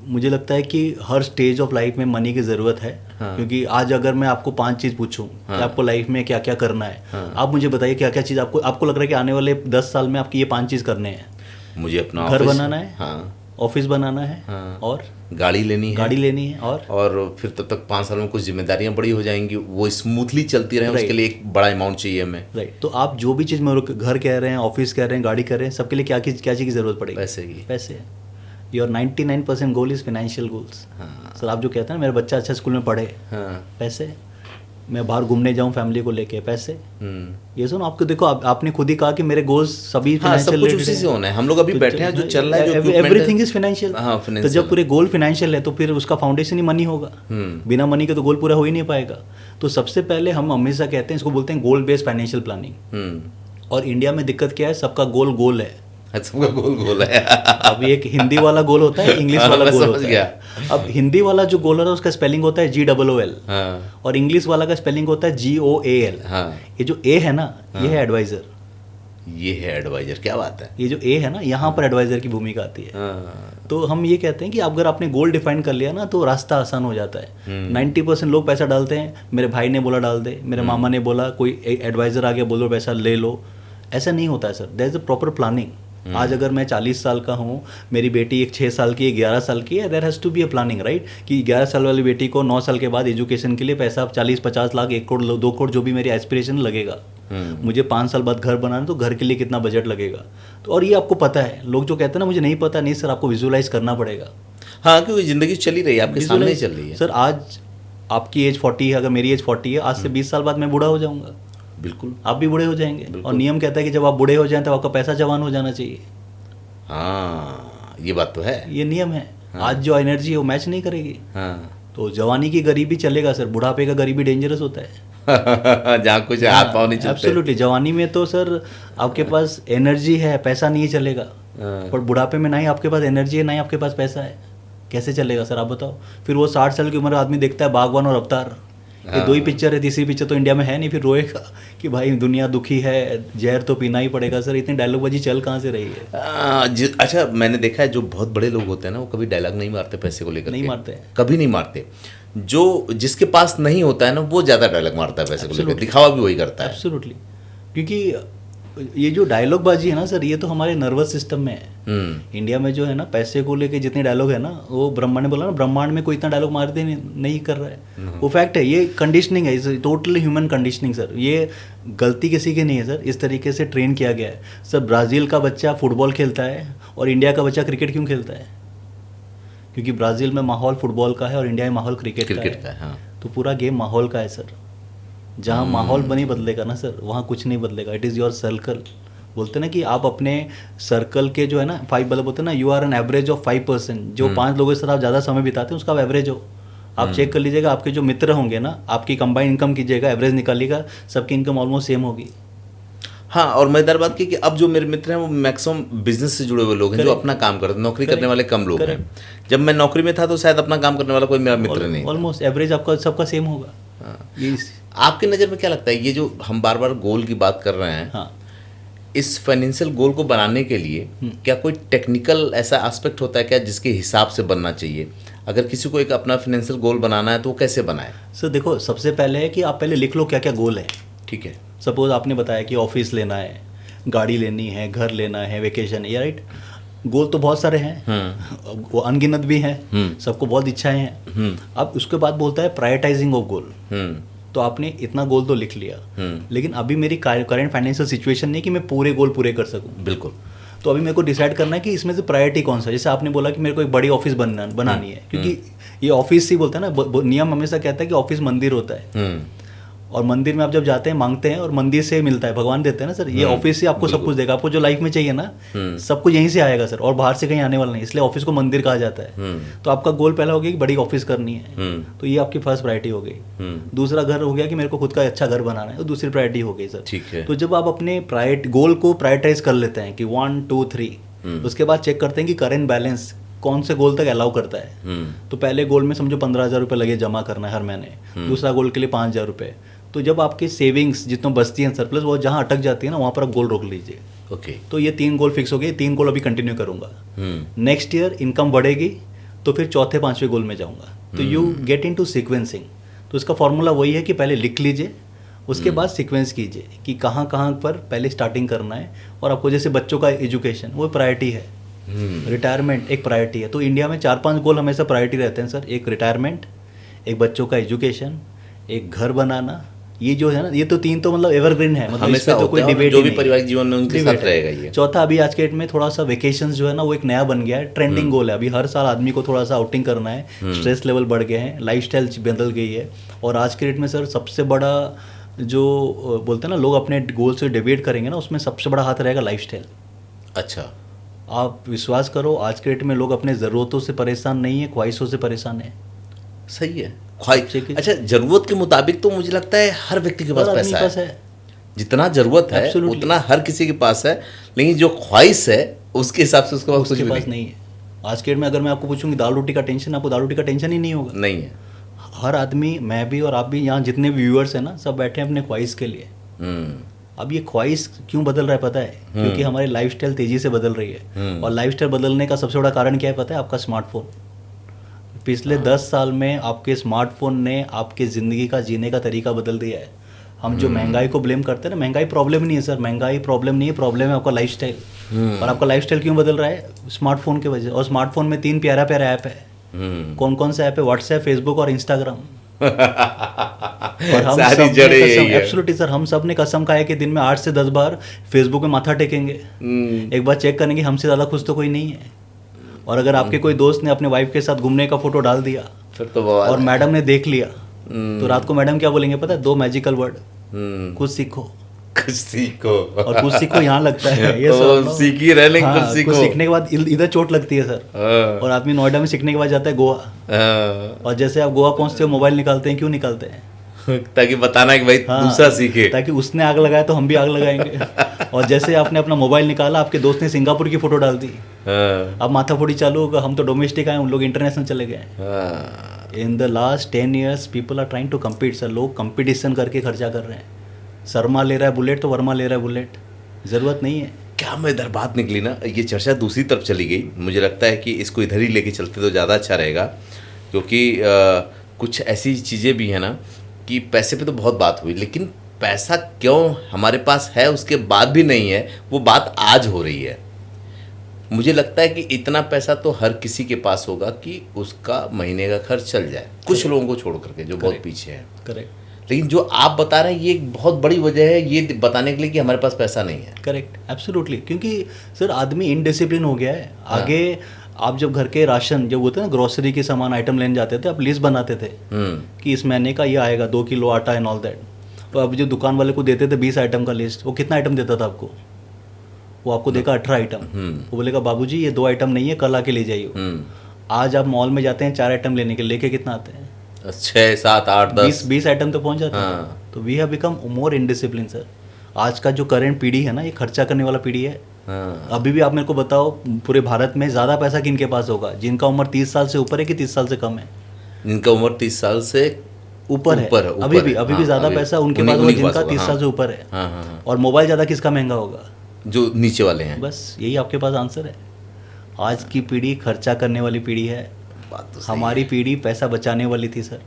मुझे लगता है कि हर स्टेज ऑफ लाइफ में मनी की ज़रूरत है। क्योंकि आज अगर मैं आपको 5 चीज़ पूछूं कि आपको लाइफ में क्या क्या करना है, आप मुझे बताइए क्या क्या चीज़ आपको लग रहा है कि आने वाले 10 साल में आपकी ये 5 चीज़ करने हैं। मुझे अपना घर बनाना है, हाँ, ऑफिस बनाना है, और गाड़ी लेनी है, और फिर तब तक 5 साल में कुछ जिम्मेदारियां बड़ी हो जाएंगी, वो स्मूथली चलती रहे, उसके लिए एक बड़ा अमाउंट चाहिए हमें। राइट। तो आप जो भी चीज़ में घर कह रहे हैं, ऑफिस कह रहे हैं, गाड़ी कह रहे हैं, सबके लिए क्या चीज़ की ज़रूरत पड़ेगी? पैसे की। पैसे। Your 99% goal is financial goals. Sir आप जो कहते हैं ना मेरा बच्चा अच्छा स्कूल में पढ़े, पैसे। मैं बाहर घूमने जाऊं फैमिली को लेके, पैसे। ये सुनो, आपको देखो आपने खुद ही कहा कि मेरे गोल्स सभी फाइनेंशियल, सब कुछ उसी से होना है। हम लोग अभी बैठे हैं, जो चल रहा है, जो एवरीथिंग इज फाइनेंशियल। तो जब पूरे गोल फाइनेंशियल है तो फिर उसका फाउंडेशन ही मनी होगा। बिना मनी के तो गोल पूरा हो ही नहीं पाएगा। तो सबसे पहले हम हमेशा कहते हैं, इसको बोलते हैं गोल बेस्ड फाइनेंशियल प्लानिंग। और इंडिया में दिक्कत क्या है, सबका गोल है। सबका गोल है। अब एक हिंदी वाला गोल होता है, इंग्लिश वाला गोल होता है। अब हिंदी वाला जो गोल है उसका स्पेलिंग होता है GOOL, और इंग्लिश वाला का स्पेलिंग होता है GOAL। ये जो ए है ना, ये है एडवाइजर। ये है एडवाइजर, क्या बात है। ये जो ए है ना, यहाँ पर एडवाइजर की भूमिका आती है। तो हम ये कहते हैं कि अगर आपने गोल डिफाइन कर लिया ना तो रास्ता आसान हो जाता है। 90% लोग पैसा डालते हैं, मेरे भाई ने बोला डाल दे, मेरे मामा ने बोला, कोई एडवाइजर आ गया बोलो पैसा ले लो। ऐसा नहीं होता है sir, there is a proper planning. आज अगर मैं 40 साल का हूँ, मेरी बेटी एक 6 साल की है, 11 साल की है, there has to be a planning, right. कि 11 साल वाली बेटी को 9 साल के बाद एजुकेशन के लिए पैसा 40-50 लाख, 1 करोड़, 2 करोड़, जो भी मेरी एस्पिरेशन लगेगा। मुझे 5 साल बाद घर बनाना, तो घर के लिए कितना बजट लगेगा। तो और ये आपको पता है। लोग जो कहते हैं ना मुझे नहीं पता, नहीं सर, आपको विजुअलाइज करना पड़ेगा। हाँ, क्योंकि ज़िंदगी चली रही है, आपके सामने चल रही है। सर आज आपकी एज 40 है, अगर मेरी एज 40 है, आज से 20 साल बाद मैं बूढ़ा हो जाऊँगा। बिल्कुल, आप भी बूढ़े हो जाएंगे। और नियम कहता है कि जब आप बूढ़े हो जाएं तब आपका पैसा जवान हो जाना चाहिए। हाँ, ये बात तो है। ये नियम है। आज जो एनर्जी है वो मैच नहीं करेगी। हाँ तो जवानी की गरीबी चलेगा सर, बुढ़ापे का गरीबी डेंजरस होता है। जहाँ कुछ हाथ पाँव नहीं चलते। एब्सोल्युटली। जवानी में तो सर आपके पास एनर्जी है, पैसा नहीं चलेगा। पर बुढ़ापे में ना ही आपके पास एनर्जी है ना ही आपके पास पैसा है, कैसे चलेगा सर आप बताओ। फिर वो 60 साल की उम्र आदमी देखता है बागवान और अवतार, ये दो ही पिक्चर है, तीसरी पिक्चर तो इंडिया में है नहीं, फिर रोएगा कि भाई दुनिया दुखी है, जहर तो पीना ही पड़ेगा। सर इतनी डायलॉग बाजी चल कहाँ से रही है। अच्छा, मैंने देखा है जो बहुत बड़े लोग होते हैं ना, वो कभी डायलॉग नहीं मारते पैसे को लेकर। नहीं के। मारते हैं। कभी नहीं मारते। जो जिसके पास नहीं होता है ना, वो ज़्यादा डायलॉग मारता है पैसे को लेकर, दिखावा भी वही करता है। एब्सोल्युटली। क्योंकि ये जो डायलॉग बाजी है ना सर, ये तो हमारे नर्वस सिस्टम में है। इंडिया में जो है ना पैसे को लेके जितने डायलॉग है ना, वो ब्रह्मा ने बोला ना, ब्रह्मांड में कोई इतना डायलॉग मारते नहीं कर रहा है। वो फैक्ट है, ये कंडीशनिंग है, इस टोटली ह्यूमन कंडीशनिंग सर। ये गलती किसी की नहीं है सर, इस तरीके से ट्रेन किया गया है सर। ब्राज़ील का बच्चा फुटबॉल खेलता है और इंडिया का बच्चा क्रिकेट क्यों खेलता है? क्योंकि ब्राज़ील में माहौल फुटबॉल का है और इंडिया में माहौल क्रिकेट का है। हाँ। तो पूरा गेम माहौल का है सर। जहाँ माहौल नहीं बदलेगा ना सर, वहाँ कुछ नहीं बदलेगा। It is your circle. बोलते ना कि आप अपने सर्कल के जो है ना 5 मतलब बोलते हैं ना, you are an average of 5%। जो 5 लोगों के साथ आप ज़्यादा समय बिताते हैं उसका आप एवरेज हो। आप चेक कर लीजिएगा, आपके जो मित्र होंगे ना, आपकी कंबाइंड इनकम कीजिएगा, एवरेज निकालिएगा, सबकी इनकम ऑलमोस्ट सेम होगी। हाँ, और मजेदार बात की कि अब जो मेरे मित्र हैं वो मैक्सिमम बिजनेस से जुड़े हुए लोग हैं, जो अपना काम करते हैं। नौकरी करने वाले कम लोग हैं। जब मैं नौकरी में था तो शायद अपना काम करने वाला कोई मेरा मित्र नहीं। ऑलमोस्ट एवरेज आपका सबका सेम होगा। हाँ। आपकी नज़र में क्या लगता है, ये जो हम बार बार गोल की बात कर रहे हैं, हाँ, इस फाइनेंशियल गोल को बनाने के लिए क्या कोई टेक्निकल ऐसा एस्पेक्ट होता है क्या, जिसके हिसाब से बनना चाहिए? अगर किसी को एक अपना फाइनेंशियल गोल बनाना है तो वो कैसे बनाए? सर देखो, सबसे पहले है कि आप पहले लिख लो क्या क्या गोल है। ठीक है। सपोज आपने बताया कि ऑफिस लेना है, गाड़ी लेनी है, घर लेना है, वेकेशन है, राइट। गोल तो बहुत सारे हैं, वो अनगिनत भी हैं, सबको बहुत इच्छाएं हैं। अब उसके बाद बोलता है प्रायोरिटाइजिंग ऑफ गोल। तो आपने इतना गोल तो लिख लिया, लेकिन अभी मेरी करंट फाइनेंशियल सिचुएशन नहीं कि मैं पूरे गोल पूरे कर सकूं। बिल्कुल। तो अभी मेरे को डिसाइड करना है कि इसमें से प्रायोरिटी कौन सा है। जैसे आपने बोला कि मेरे को एक बड़ी ऑफिस बनानी है, क्योंकि ये ऑफिस ही बोलते हैं ना, नियम हमेशा कहता है कि ऑफिस मंदिर होता है। और मंदिर में आप जब जाते हैं मांगते हैं और मंदिर से मिलता है, भगवान देते हैं ना सर। ये ऑफिस से आपको सब कुछ देगा, आपको जो लाइफ में चाहिए ना सब कुछ यहीं से आएगा सर, और बाहर से कहीं आने वाला नहीं। इसलिए ऑफिस को मंदिर कहा जाता है। तो आपका गोल पहला हो गया कि बड़ी ऑफिस करनी है, तो ये आपकी फर्स्ट प्रायोरिटी हो गई। दूसरा घर हो गया कि मेरे को खुद का अच्छा घर बनाना है, तो दूसरी प्रायोरिटी हो गई सर। ठीक है। तो जब आप अपने गोल को प्रायोरिटाइज कर लेते हैं कि 1 2 3, उसके बाद चेक करते हैं कि करेंट बैलेंस कौन से गोल तक अलाउ करता है। तो पहले गोल में समझो 15,000 रुपये लगे जमा करना है हर महीने, दूसरा गोल के लिए 5,000 रुपये। तो जब आपकी सेविंग्स जितनी बचती हैं सरप्लस, वो जहाँ अटक जाती है ना, वहाँ पर आप गोल रोक लीजिए। ओके। तो ये 3 गोल फिक्स हो गए, 3 गोल अभी कंटिन्यू करूँगा। नेक्स्ट ईयर इनकम बढ़ेगी तो फिर चौथे 5वें गोल में जाऊँगा। तो you get in to sequencing. तो इसका फॉर्मूला वही है कि पहले लिख लीजिए, उसके बाद सीक्वेंस कीजिए कि कहाँ कहाँ पर पहले स्टार्टिंग करना है। और आपको जैसे बच्चों का एजुकेशन वो प्रायोरिटी है, रिटायरमेंट एक प्रायोरिटी है। तो इंडिया में 4-5 गोल हमेशा प्रायोरिटी रहते हैं सर। एक रिटायरमेंट, एक बच्चों का एजुकेशन, एक घर बनाना। ये जो है ना, ये तो 3 तो मतलब एवरग्रीन है, मतलब इसमें तो कोई डिबेट जो भी पारिवारिक जीवन में उनके साथ रहेगा ये। चौथा, अभी आज के डेट में थोड़ा सा वेकेशंस जो है ना, वो एक नया बन गया है, ट्रेंडिंग गोल है। अभी हर साल आदमी को थोड़ा सा आउटिंग करना है, स्ट्रेस लेवल बढ़ गए हैं, लाइफस्टाइल बदल गई है। और आज के डेट में सर सबसे बड़ा जो बोलते हैं ना, लोग अपने गोल से डिबेट करेंगे ना, उसमें सबसे बड़ा हाथ रहेगा लाइफस्टाइल। अच्छा। आप विश्वास करो, आज के डेट में लोग अपने ज़रूरतों से परेशान नहीं है, ख्वाहिशों से परेशान है। सही है। अच्छा, जरूरत के मुताबिक तो मुझे लगता है हर व्यक्ति के पास पैसा है। जितना जरूरत है उतना हर किसी के पास है, लेकिन जो ख्वाहिश है उसके हिसाब से उसके पास नहीं है। आज के डेट में अगर मैं आपको पूछूंगी दाल रोटी का टेंशन, आपको दाल रोटी का टेंशन ही नहीं होगा। नहीं है। हर आदमी, मैं भी और आप भी, यहाँ जितने व्यूअर्स हैं ना, सब बैठे हैं अपने ख्वाहिश के लिए। अब ये ख्वाहिश क्यों बदल रहा है पता है? क्योंकि हमारी लाइफस्टाइल तेजी से बदल रही है। और लाइफस्टाइल बदलने का सबसे बड़ा कारण क्या है पता है? आपका स्मार्टफोन। पिछले 10 साल में आपके स्मार्टफोन ने आपके ज़िंदगी का जीने का तरीका बदल दिया है। हम जो महंगाई को ब्लेम करते हैं ना, महंगाई प्रॉब्लम नहीं है सर, महंगाई प्रॉब्लम नहीं है, प्रॉब्लम है आपका लाइफस्टाइल। और आपका लाइफस्टाइल क्यों बदल रहा है? स्मार्टफोन की वजह। और स्मार्टफोन में 3 प्यारा प्यारा ऐप है। कौन कौन सा ऐप है? व्हाट्सएप, फेसबुक और इंस्टाग्राम। और हम एब्सोल्युटली सर, हम सब ने कसम खाया कि दिन में 8 से 10 बार फेसबुक में माथा टेकेंगे, एक बार चेक करेंगे हमसे ज़्यादा खुश तो कोई नहीं है। और अगर आपके कोई दोस्त ने अपने वाइफ के साथ घूमने का फोटो डाल दिया फिर तो और मैडम ने देख लिया, तो रात को मैडम क्या बोलेंगे पता है? 2 मैजिकल वर्ड, कुछ सीखो। कुछ सीखो। और कुछ सीखो यहाँ लगता है ये तो सब सीख ही रहे, लेकिन कुछ सीखो। कुछ सीखने के बाद इधर चोट लगती है सर। और आदमी नोएडा में सीखने के बाद जाता है गोवा, और जैसे आप गोवा पहुंचते हो मोबाइल निकालते हैं, क्यों निकालते हैं? ताकि बताना कि भाई दूसरा सीखे, ताकि उसने आग लगाया तो हम भी आग लगाएंगे। और जैसे आपने अपना मोबाइल निकाला, आपके दोस्त ने सिंगापुर की फोटो डाल दी, अब माथाफोड़ी चालू होगा, हम तो डोमेस्टिक आए, उन लोग इंटरनेशनल चले गए। In the last 10 years people are trying to compete sir. लोग कंपटीशन करके खर्चा कर रहे हैं। शर्मा ले रहा है बुलेट तो वर्मा ले रहा है बुलेट, ज़रूरत नहीं है। क्या मैं इधर बात निकली ना, ये चर्चा दूसरी तरफ चली गई। मुझे लगता है कि इसको इधर ही लेके चलते तो ज़्यादा अच्छा रहेगा, क्योंकि कुछ ऐसी चीज़ें भी हैं ना कि पैसे पे तो बहुत बात हुई, लेकिन पैसा क्यों हमारे पास है उसके बाद भी नहीं है, वो बात आज हो रही है। मुझे लगता है कि इतना पैसा तो हर किसी के पास होगा कि उसका महीने का खर्च चल जाए, कुछ लोगों को छोड़ करके जो बहुत पीछे हैं। करेक्ट। लेकिन जो आप बता रहे हैं ये एक बहुत बड़ी वजह है ये बताने के लिए कि हमारे पास पैसा नहीं है। Correct, absolutely. क्योंकि सर आदमी इनडिसिप्लिन हो गया है। आगे आप जब घर के राशन जब होते हैं ना, ग्रोसरी के सामान आइटम लेने जाते थे, आप लिस्ट बनाते थे कि इस महीने का ये आएगा 2 किलो आटा एंड ऑल दैट। तो अब जो दुकान वाले को देते थे 20 आइटम का लिस्ट, वो कितना आइटम देता था आपको? वो आपको देगा 18 आइटम। वो बोलेगा बाबूजी ये 2 आइटम नहीं है, कल आके ले जाइए। आज आप मॉल में जाते हैं 4 आइटम लेने के, लेके कितना आते हैं? 6, 7, 8, 10, 20 आइटम तो पहुंच जाते हैं। तो we have become more indiscipline sir. आज का जो करंट पीढ़ी है ना, ये खर्चा करने वाला पीढ़ी है। अभी भी आप मेरे को बताओ, पूरे भारत में ज़्यादा पैसा किन के पास होगा? जिनका उम्र 30 साल से ऊपर है कि 30 साल से कम है? जिनका उम्र 30 साल से ऊपर है। अभी भी ज़्यादा पैसा उनके पास होगा जिनका 30 साल से ऊपर है। और मोबाइल ज़्यादा किसका महंगा होगा? जो नीचे वाले हैं। बस यही आपके पास आंसर है। आज की पीढ़ी खर्चा करने वाली पीढ़ी है। बात तो हमारी पीढ़ी पैसा बचाने वाली थी sir.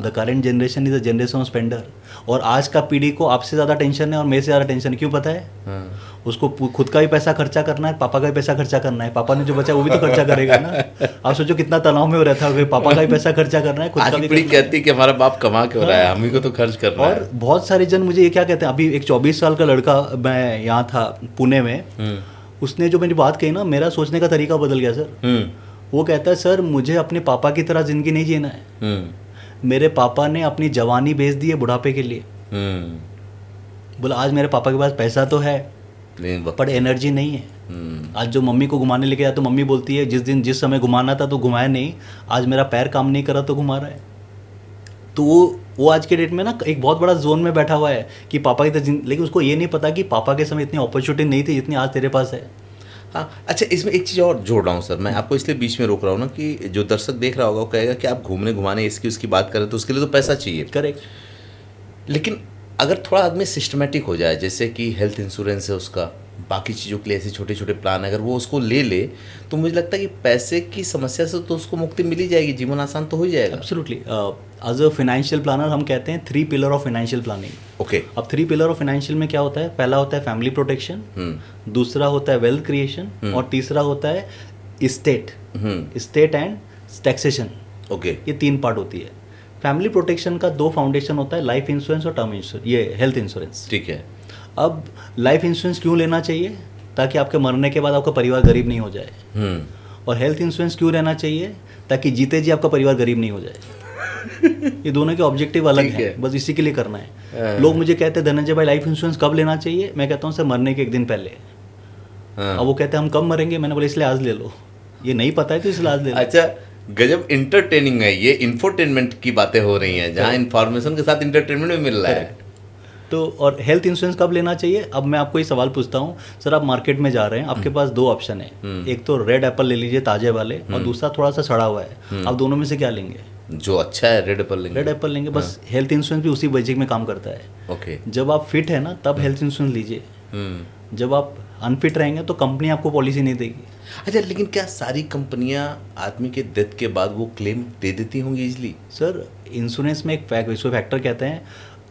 The current generation is the generation of spender. और आज का पीढ़ी को आपसे ज़्यादा टेंशन है और मेरे से ज़्यादा टेंशन है। क्यों पता है? उसको खुद का भी पैसा खर्चा करना है, पापा का भी पैसा खर्चा करना है। पापा ने जो बचा वो भी तो खर्चा करेगा ना। आप सोचो कितना तनाव में वो रहता है, पापा का भी पैसा खर्चा करना है, खुद का भी। पीढ़ी कहती है कि हमारा बाप कमा के हो रहा है, हम ही को तो खर्च करना है। और बहुत सारे जन मुझे ये क्या कहते हैं, अभी एक 24 साल का लड़का, मैं यहाँ था पुणे में, उसने जो मेरी बात कही ना, मेरा सोचने का तरीका बदल गया सर। वो कहता है सर मुझे अपने पापा की तरह जिंदगी नहीं जीना है। मेरे पापा ने अपनी जवानी बेच दी है बुढ़ापे के लिए। बोला आज मेरे पापा के पास पैसा तो है पर एनर्जी नहीं है। आज जो मम्मी को घुमाने लेके जाता तो मम्मी बोलती है जिस समय घुमाना था तो घुमाया नहीं, आज मेरा पैर काम नहीं करा तो घुमा रहा है। तो वो आज के डेट में ना एक बहुत बड़ा जोन में बैठा हुआ है कि पापा की तरह, लेकिन उसको ये नहीं पता कि पापा के समय इतनी अपॉर्चुनिटी नहीं थी जितनी आज तेरे पास है। हाँ, अच्छा इसमें एक चीज़ और जोड़ रहा हूँ सर, मैं आपको इसलिए बीच में रोक रहा हूँ ना कि जो दर्शक देख रहा होगा वो कहेगा कि आप घूमने घुमाने इसकी उसकी बात करें तो उसके लिए तो पैसा चाहिए। करेक्ट। लेकिन अगर थोड़ा आदमी सिस्टमेटिक हो जाए, जैसे कि हेल्थ इंश्योरेंस है उसका, बाकी चीज़ों के लिए ऐसे छोटे छोटे प्लान, अगर वो उसको ले ले तो मुझे लगता है कि पैसे की समस्या से तो उसको मुक्ति मिल ही जाएगी, जीवन आसान तो हो ही जाएगा। Absolutely. As a financial planner हम कहते हैं 3 pillar of financial planning. Okay. अब 3 पिलर ऑफ फाइनेंशियल में क्या होता है? पहला होता है फैमिली प्रोटेक्शन, दूसरा होता है वेल्थ क्रिएशन, और तीसरा होता है स्टेट एंड टैक्सेशन। ओके। ये 3 पार्ट होती है। फैमिली प्रोटेक्शन का 2 फाउंडेशन होता है, लाइफ इंश्योरेंस और टर्म इंश्योरेंस, ये हेल्थ इंश्योरेंस। ठीक है। अब लाइफ इंश्योरेंस क्यों लेना चाहिए? ताकि आपके मरने के बाद आपका परिवार गरीब नहीं हो जाए। और हेल्थ इंश्योरेंस क्यों रहना चाहिए? ताकि जीते जी आपका परिवार गरीब नहीं हो जाए। ये दोनों के ऑब्जेक्टिव अलग हैं, बस इसी के लिए करना है। लोग मुझे कहते हैं धनंजय भाई लाइफ इंश्योरेंस कब लेना चाहिए? मैं कहता हूँ सर मरने के 1 दिन पहले। अब वो कहते हैं हम कब मरेंगे? मैंने बोला इसलिए आज ले लो। ये नहीं पता है तो इसलिए आज ले लो। अच्छा, गजब इंटरटेनिंग है ये, इंफोटेनमेंट की बातें हो रही हैं जहाँ इन्फॉर्मेशन के साथ इंटरटेनमेंट भी मिल रहा है। तो और हेल्थ इंश्योरेंस कब लेना चाहिए? अब मैं आपको ये सवाल पूछता हूँ सर, आप मार्केट में जा रहे हैं, आपके पास 2 ऑप्शन है, एक तो रेड एप्पल ले लीजिए ताजे वाले, और दूसरा थोड़ा सा सड़ा हुआ है। आप दोनों में से क्या लेंगे? जो अच्छा है रेड एप्पल लेंगे। रेड एप्पल लेंगे। बस हेल्थ इंश्योरेंस भी उसी बेसिक में काम करता है। ओके। जब आप फिट है ना तब हेल्थ इंश्योरेंस लीजिए, जब आप अनफिट रहेंगे तो कंपनी आपको पॉलिसी नहीं देगी। अच्छा, लेकिन क्या सारी कंपनियां आदमी के डेथ के बाद वो क्लेम दे देती होंगी इजली? सर इंश्योरेंस में एक फैक्टर कहते हैं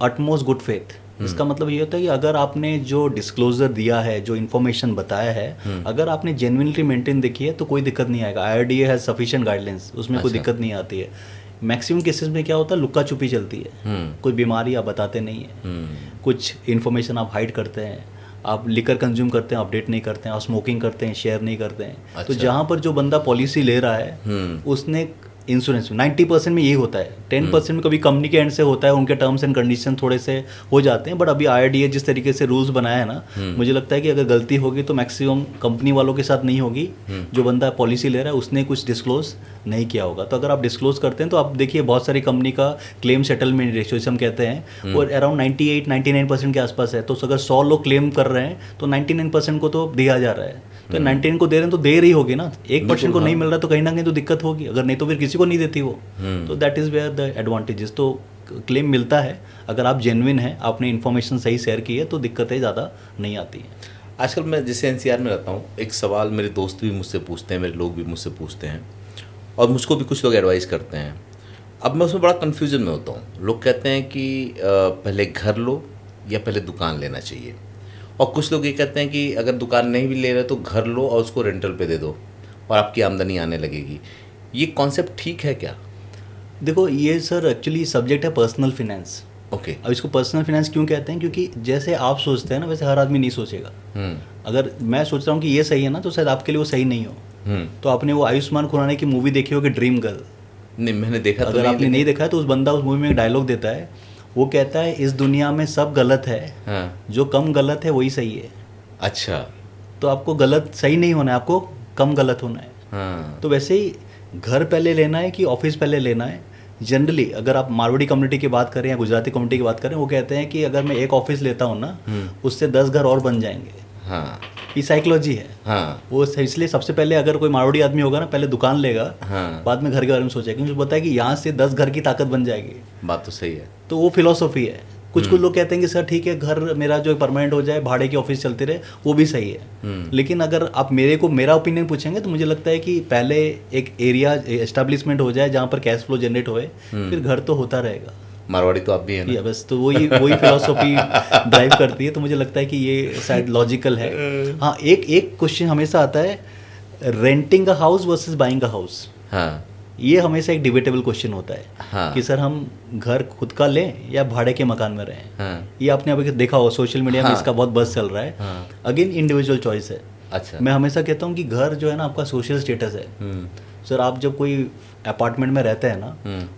अटमोस्ट गुड फेथ। इसका मतलब ये होता है कि अगर आपने जो डिस्क्लोजर दिया है, जो इन्फॉर्मेशन बताया है, अगर आपने जेन्युइनली मेंटेन देखी है तो कोई दिक्कत नहीं आएगा। IRDA हैज सफिशिएंट गाइडलाइंस, उसमें कोई दिक्कत नहीं आती है। मैक्सिमम केसेस में क्या होता है, लुक्का छुपी चलती है। कोई बीमारी आप बताते नहीं है, कुछ इन्फॉर्मेशन आप हाइड करते हैं, आप लिकर कंज्यूम करते हैं अपडेट नहीं करते हैं, आप स्मोकिंग करते हैं शेयर नहीं करते हैं। तो जहाँ पर जो बंदा पॉलिसी ले रहा है उसने इंश्योरेंस में 90% में यही होता है। 10% में कभी कंपनी के एंड से होता है, उनके टर्म्स एंड कंडीशन थोड़े से हो जाते हैं। बट अभी IRDA जिस तरीके से रूल्स बनाया है ना, मुझे लगता है कि अगर गलती होगी तो मैक्सिमम कंपनी वालों के साथ नहीं होगी। जो बंदा पॉलिसी ले रहा है उसने कुछ डिस्क्लोज नहीं किया होगा। तो अगर आप डिस्क्लोज करते हैं तो आप देखिए बहुत सारी कंपनी का क्लेम सेटलमेंट रेशियो हम कहते हैं और अराउंड 98-99% के आसपास है। तो अगर 100 लोग क्लेम कर रहे हैं तो 99% को तो दिया जा रहा है। तो 99 को दे रहे हैं तो देर ही होगी ना, 1% को नहीं मिल रहा तो कहीं ना कहीं तो दिक्कत होगी, अगर नहीं तो फिर किसी को नहीं देती वो। तो that is where the advantages. तो क्लेम मिलता है अगर आप जेन्युइन हैं, आपने इन्फॉर्मेशन सही शेयर की है तो दिक्कतें ज़्यादा नहीं आती हैं। आजकल मैं जैसे NCR में रहता हूँ, एक सवाल मेरे दोस्त भी मुझसे पूछते हैं, मेरे लोग भी मुझसे पूछते हैं और मुझको भी कुछ लोग एडवाइस करते हैं। अब मैं उसमें बड़ा कन्फ्यूजन में होता हूँ। लोग कहते हैं कि पहले घर लो या पहले दुकान लेना चाहिए, और कुछ लोग ये कहते हैं कि अगर दुकान नहीं भी ले रहे तो घर लो और उसको रेंटल पे दे दो और आपकी आमदनी आने लगेगी। ये कॉन्सेप्ट ठीक है क्या? देखो ये सर एक्चुअली सब्जेक्ट है पर्सनल फिनेंस। ओके। अब इसको पर्सनल फिनेंस क्यों कहते हैं? क्योंकि जैसे आप सोचते हैं ना वैसे हर आदमी नहीं सोचेगा। अगर मैं सोच रहा हूँ कि ये सही है ना तो शायद आपके लिए वो सही नहीं हो। तो आपने वो आयुष्मान खुराना की मूवी देखी होगी ड्रीम गर्ल? नहीं, मैंने देखा तो अगर आपने नहीं देखा है तो उस बंदा उस मूवी में एक डायलॉग देता है, वो कहता है इस दुनिया में सब गलत है, जो कम गलत है वही सही है। अच्छा। तो आपको गलत सही नहीं होना है, आपको कम गलत होना है। तो वैसे ही घर पहले लेना है कि ऑफिस पहले लेना है? जनरली अगर आप मारवाड़ी कम्युनिटी की बात करें या गुजराती कम्युनिटी की बात करें, वो कहते हैं कि अगर मैं एक ऑफिस लेता हूँ ना उससे 10 घर और बन जाएंगे। हाँ, ये साइकोलॉजी है। हाँ। वो इसलिए सबसे पहले अगर कोई मारवाड़ी आदमी होगा ना पहले दुकान लेगा, हाँ। बाद में घर के बारे में सोचेगा, क्योंकि पता है कि यहाँ से 10 घर की ताकत बन जाएगी। बात तो सही है। तो वो फिलॉसफी है। कुछ लोग कहते हैं कि सर ठीक है घर मेरा जो परमानेंट हो जाए, भाड़े की ऑफिस चलते रहे, वो भी सही है। लेकिन अगर आप मेरा ओपिनियन पूछेंगे तो मुझे लगता है कि पहले एक एरिया एस्टेब्लिशमेंट हो जाए जहाँ पर कैश फ्लो जनरेट होए, फिर घर तो होता रहेगा। मारवाड़ी तो आप भी है ना? बस तो वही फिलॉसफी ड्राइव करती है। तो मुझे लगता है कि ये शायद लॉजिकल है। हाँ, एक क्वेश्चन हमेशा आता है, renting a house versus buying a house. हाँ, ये हमेशा एक डिबेटेबल क्वेश्चन होता है। हाँ। कि सर हम घर खुद का लें या भाड़े के मकान में रहें। हाँ। ये आपने अभी देखा हो सोशल मीडिया में, हाँ। इसका बहुत बज़ चल रहा है। हाँ। अगेन इंडिविजुअल चॉइस है। अच्छा। मैं हमेशा कहता हूँ कि घर जो है ना आपका सोशल स्टेटस है। सर आप जब कोई अपार्टमेंट में रहते हैं ना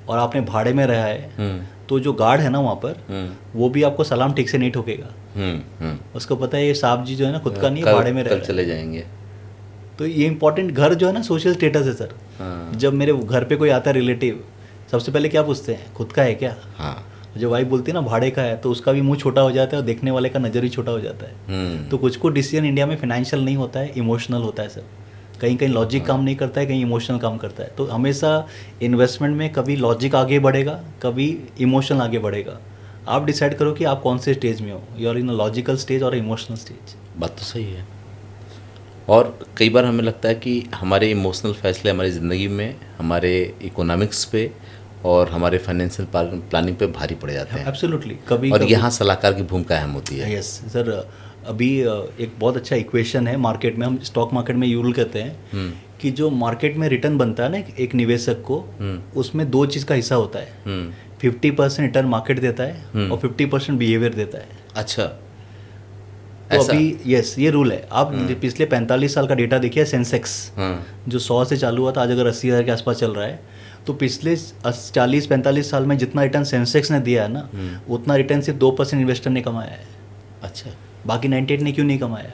और आपने भाड़े में रहा है, तो जो गार्ड है ना वहाँ पर, वो भी आपको सलाम ठीक से नहीं ठोकेगा। उसको पता है ये साहब जी जो है ना खुद का नहीं है, भाड़े में रह रहे हैं। चले जाएंगे। तो ये इंपॉर्टेंट, घर जो है ना सोशल स्टेटस है सर। जब मेरे घर पे कोई आता है रिलेटिव, सबसे पहले क्या पूछते हैं, खुद का है क्या? जो वाइफ बोलती है ना भाड़े का है, तो उसका भी मुंह छोटा हो जाता है और देखने वाले का नज़र ही छोटा हो जाता है। तो कुछ डिसीजन इंडिया में फाइनेंशियल नहीं होता है, इमोशनल होता है सर। कहीं कहीं लॉजिक काम नहीं करता है, कहीं इमोशनल काम करता है। तो हमेशा इन्वेस्टमेंट में कभी लॉजिक आगे बढ़ेगा, कभी इमोशनल आगे बढ़ेगा। आप डिसाइड करो कि आप कौन से स्टेज में हो, you are in a logical stage और इमोशनल स्टेज। बात तो सही है। और कई बार हमें लगता है कि हमारे इमोशनल फैसले हमारी ज़िंदगी में, हमारे इकोनॉमिक्स पे और हमारे फाइनेंशियल प्लानिंग पे भारी पड़ जाते हैं। एब्सोल्युटली। कभी और यहाँ सलाहकार की भूमिका अहम होती है। Yes sir. अभी एक बहुत अच्छा इक्वेशन है मार्केट में, हम स्टॉक मार्केट में यूल कहते हैं कि जो मार्केट में रिटर्न बनता है ना एक निवेशक को, उसमें 2 चीज़ का हिस्सा होता है। 50% रिटर्न मार्केट देता है और 50% बिहेवियर देता है। अच्छा। तो अभी यस ये रूल है। आप पिछले 45 साल का डेटा देखिए, सेंसेक्स जो 100 से चालू हुआ था, आज अगर 80,000 के आसपास चल रहा है। तो पिछले 40-45 साल में जितना रिटर्न सेंसेक्स ने दिया है ना, उतना रिटर्न सिर्फ 2% इन्वेस्टर ने कमाया है। अच्छा। बाकी 98 ने क्यों नहीं कमाया?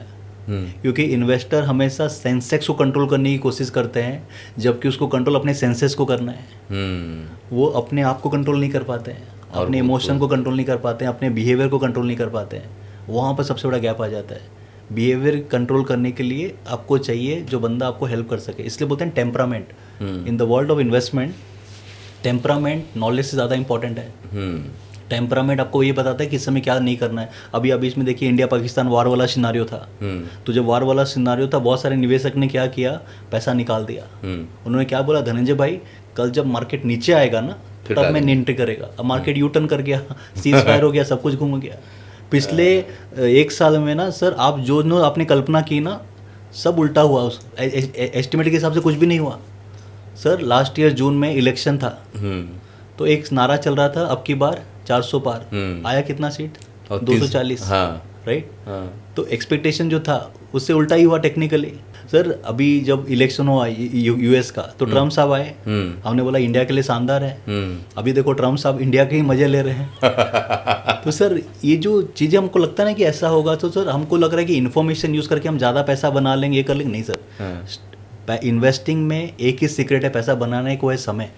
क्योंकि इन्वेस्टर हमेशा सेंसेक्स को कंट्रोल करने की कोशिश करते हैं, जबकि उसको कंट्रोल अपने सेंसेस को करना है। वो अपने आप को कंट्रोल नहीं कर पाते हैं, अपने इमोशन को कंट्रोल नहीं कर पाते हैं, अपने बिहेवियर को कंट्रोल नहीं कर पाते हैं। वहाँ पर सबसे बड़ा गैप आ जाता है। बिहेवियर कंट्रोल करने के लिए आपको चाहिए जो बंदा आपको हेल्प कर सके। इसलिए बोलते हैं temperament. In the world of investment temperament knowledge से ज़्यादा इंपॉर्टेंट है। टेम्परामेंट आपको ये बताता है कि इस समय क्या नहीं करना है। अभी इसमें देखिए इंडिया पाकिस्तान वार वाला सिनारियो था। तो जब वार वाला सिनारियो था, बहुत सारे निवेशक ने क्या किया, पैसा निकाल दिया। उन्होंने क्या बोला, धनंजय भाई कल जब मार्केट नीचे आएगा ना तब मैं एंट्री करेगा। अब मार्केट यू टर्न कर गया, सीज फायर हो गया, सब कुछ घूम गया। पिछले 1 साल में ना सर आप जो आपने कल्पना की ना, सब उल्टा हुआ। उस एस्टिमेट के हिसाब से कुछ भी नहीं हुआ सर। लास्ट ईयर जून में इलेक्शन था, तो एक नारा चल रहा था अब की बार 400 पार। आया कितना सीट? 240। राइट। हाँ तो एक्सपेक्टेशन जो था उससे उल्टा ही हुआ टेक्निकली। सर अभी जब इलेक्शन हुआ यूएस का, तो ट्रम्प साहब आए, हमने बोला इंडिया के लिए शानदार है। अभी देखो ट्रम्प साहब इंडिया के ही मजे ले रहे हैं। तो सर ये जो चीज़ें हमको लगता है ना कि ऐसा होगा, तो सर हमको लग रहा है कि इन्फॉर्मेशन यूज़ करके हम ज़्यादा पैसा बना लेंगे, ये कर लेंगे। नहीं सर, इन्वेस्टिंग में एक ही सीक्रेट है पैसा बनाने को, है समय।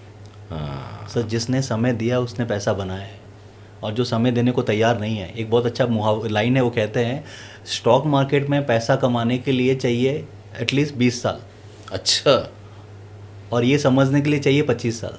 सर जिसने समय दिया उसने पैसा बनाया है, और जो समय देने को तैयार नहीं है, एक बहुत अच्छा लाइन है, वो कहते हैं स्टॉक मार्केट में पैसा कमाने के लिए चाहिए एटलीस्ट 20 साल, अच्छा। और ये समझने के लिए चाहिए 25 साल।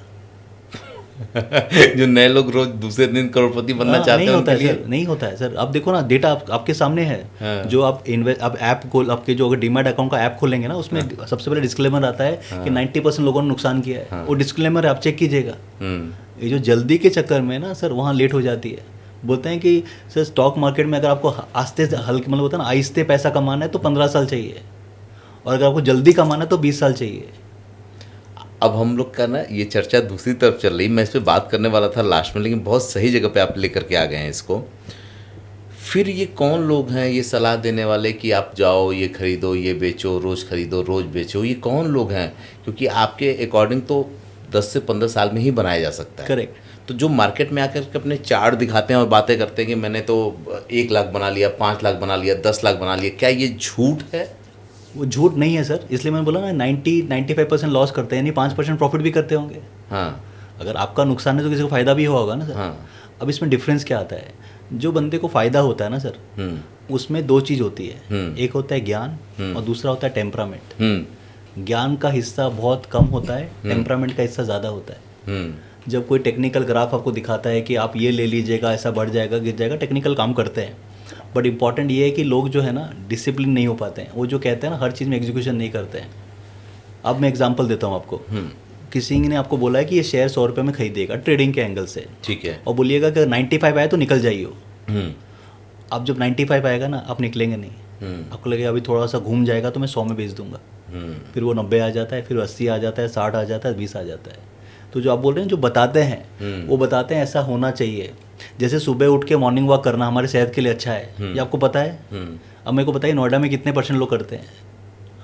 जो नए लोग रोज दूसरे दिन करोड़पति बनना चाहते नहीं हैं होता उनके है लिए सर, नहीं होता है सर। अब देखो ना, डेटा आपके सामने है। हाँ। जो आप अब ऐप खोल, आपके जो अगर डीमैट अकाउंट का ऐप खोलेंगे ना, उसमें सबसे पहले डिस्क्लेमर आता है कि 90% लोगों ने नुकसान किया है। वो डिस्क्लेमर आप चेक कीजिएगा। ये जो जल्दी के चक्कर में ना सर वहाँ लेट हो जाती है। बोलते हैं कि सर स्टॉक मार्केट में अगर आपको आस्ते हल्के, मतलब होता है ना, आहिस्ते पैसा कमाना है तो 15 साल चाहिए, और अगर आपको जल्दी कमाना है तो 20 साल चाहिए। अब हम लोग का ना ये चर्चा दूसरी तरफ चल रही, मैं इस पे बात करने वाला था लास्ट में, लेकिन बहुत सही जगह पे आप लेकर के आ गए हैं इसको। फिर ये कौन लोग हैं ये सलाह देने वाले कि आप जाओ ये खरीदो ये बेचो, रोज़ खरीदो रोज़ बेचो, ये कौन लोग हैं? क्योंकि आपके अकॉर्डिंग तो 10 से 15 साल में ही बनाया जा सकता है। करेक्ट। तो जो मार्केट में आकर के अपने चार्ट दिखाते हैं और बातें करते हैं कि मैंने तो 1 लाख बना लिया, 5 लाख बना लिया, 10 लाख बना लिया, क्या ये झूठ है? वो झूठ नहीं है सर, इसलिए मैंने बोला ना 95% लॉस करते हैं, यानी 5% प्रॉफिट भी करते होंगे। हाँ। अगर आपका नुकसान है तो किसी को फ़ायदा भी हुआ होगा ना सर। हाँ। अब इसमें डिफरेंस क्या आता है? जो बंदे को फ़ायदा होता है ना सर, उसमें 2 चीज़ होती है। एक होता है ज्ञान, और दूसरा होता है टेम्परामेंट। ज्ञान का हिस्सा बहुत कम होता है, टेम्परामेंट का हिस्सा ज़्यादा होता है। जब कोई टेक्निकल ग्राफ आपको दिखाता है कि आप ये ले लीजिएगा, ऐसा बढ़ जाएगा गिर जाएगा, टेक्निकल काम करते हैं, बट इंपॉर्टेंट ये है कि लोग जो है ना डिसिप्लिन नहीं हो पाते हैं। वो जो कहते हैं ना हर चीज़ में एग्जीक्यूशन नहीं करते हैं। अब मैं एग्जांपल देता हूँ आपको। किसी ने आपको बोला है कि ये शेयर 100 रुपये में खरीदेगा ट्रेडिंग के एंगल से, ठीक है, और बोलिएगा कि 95 आए तो निकल जाइए। अब जब 95 आएगा ना, आप निकलेंगे नहीं। आपको लगेगा अभी थोड़ा सा घूम जाएगा तो मैं 100 में बेच दूंगा। फिर वो 90 आ जाता है, फिर 80 आ जाता है, 60 आ जाता है, 20 आ जाता है। तो जो आप बोल रहे हैं, जो बताते हैं वो बताते हैं ऐसा होना चाहिए। जैसे सुबह उठ के मॉर्निंग वॉक करना हमारे सेहत के लिए अच्छा है, ये आपको पता है। अब मेरे को बताइए नोएडा में कितने % लोग करते हैं?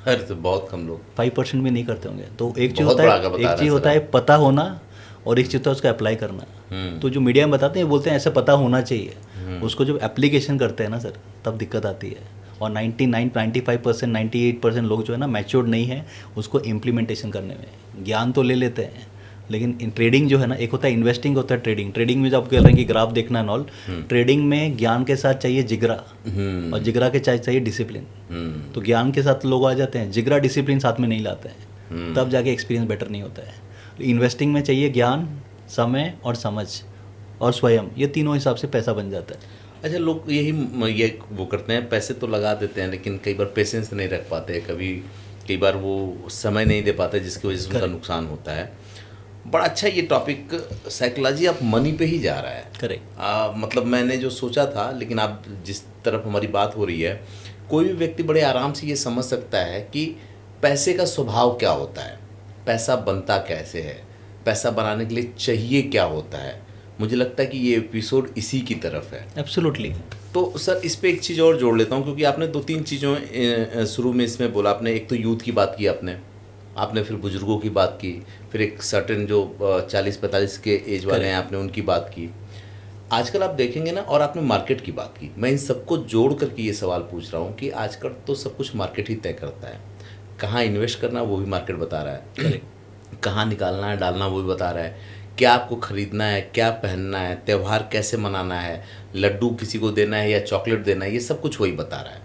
अरे तो बहुत कम लोग, 5% भी नहीं करते होंगे। तो एक चीज़ होता है पता होना, और एक चीज़ होता है उसका अप्लाई करना। तो जो मीडिया में बताते हैं बोलते हैं ऐसा पता होना चाहिए, उसको जब एप्लीकेशन करते हैं ना सर तब दिक्कत आती है। और 95%, 98% लोग जो है ना मैच्योर्ड नहीं है उसको इम्प्लीमेंटेशन करने में। ज्ञान तो ले लेते हैं, लेकिन इन ट्रेडिंग जो है ना, एक होता है इन्वेस्टिंग, होता है ट्रेडिंग। ट्रेडिंग में जब आप कह रहे हैं कि ग्राफ देखना है ऑल, ट्रेडिंग में ज्ञान के साथ चाहिए जिगरा, और जिगरा के साथ चाहिए डिसिप्लिन। तो ज्ञान के साथ लोग आ जाते हैं, जिगरा डिसिप्लिन साथ में नहीं लाते हैं, तब जाके एक्सपीरियंस बेटर नहीं होता है। इन्वेस्टिंग में चाहिए ज्ञान, समय और समझ और स्वयं, ये तीनों हिसाब से पैसा बन जाता है। अच्छा, लोग यही ये वो करते हैं, पैसे तो लगा देते हैं लेकिन कई बार पेशेंस नहीं रख पाते, कई बार वो समय नहीं दे पाते जिसकी वजह से उनका नुकसान होता है। बड़ा अच्छा ये टॉपिक साइकोलॉजी ऑफ मनी पे ही जा रहा है। करेक्ट। मतलब मैंने जो सोचा था, लेकिन आप जिस तरफ हमारी बात हो रही है, कोई भी व्यक्ति बड़े आराम से ये समझ सकता है कि पैसे का स्वभाव क्या होता है, पैसा बनता कैसे है, पैसा बनाने के लिए चाहिए क्या होता है। मुझे लगता है कि ये एपिसोड इसी की तरफ है। एब्सोल्युटली। तो सर इस पे एक चीज़ और जोड़ लेता हूँ, क्योंकि आपने 2-3 चीज़ों शुरू में इसमें बोला। आपने एक तो यूथ की बात की, आपने फिर बुजुर्गों की बात की, फिर एक सर्टेन जो 40-45 के एज वाले हैं आपने उनकी बात की। आजकल आप देखेंगे ना, और आपने मार्केट की बात की। मैं इन सबको जोड़ करके ये सवाल पूछ रहा हूँ कि आजकल तो सब कुछ मार्केट ही तय करता है। कहाँ इन्वेस्ट करना वो भी मार्केट बता रहा है, कहाँ निकालना है डालना वो भी बता रहा है, क्या आपको खरीदना है, क्या पहनना है, त्यौहार कैसे मनाना है, लड्डू किसी को देना है या चॉकलेट देना है, ये सब कुछ वही बता रहा है।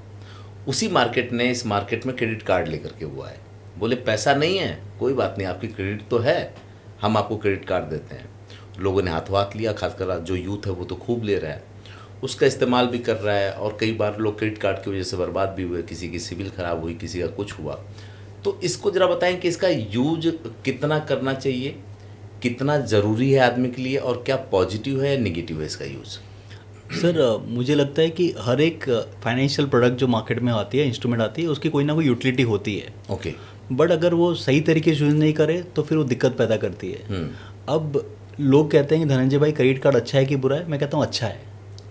उसी मार्केट ने इस मार्केट में क्रेडिट कार्ड लेकर के हुआ है। बोले पैसा नहीं है कोई बात नहीं, आपकी क्रेडिट तो है, हम आपको क्रेडिट कार्ड देते हैं। लोगों ने हाथों हाथ लिया, खासकर जो यूथ है वो तो खूब ले रहा है, उसका इस्तेमाल भी कर रहा है। और कई बार लोग क्रेडिट कार्ड की वजह से बर्बाद भी हुए, किसी की सिविल ख़राब हुई, किसी का कुछ हुआ। तो इसको ज़रा बताएं कि इसका यूज कितना करना चाहिए, कितना ज़रूरी है आदमी के लिए, और क्या पॉजिटिव है या निगेटिव है इसका यूज़? सर मुझे लगता है कि हर एक फाइनेंशियल प्रोडक्ट जो मार्केट में आती है, इंस्ट्रूमेंट आती है, उसकी कोई ना कोई यूटिलिटी होती है। ओके। बट अगर वो सही तरीके से यूज़ नहीं करे तो फिर वो दिक्कत पैदा करती है। अब लोग कहते हैं कि धनंजय भाई क्रेडिट कार्ड अच्छा है कि बुरा है, मैं कहता हूँ अच्छा है।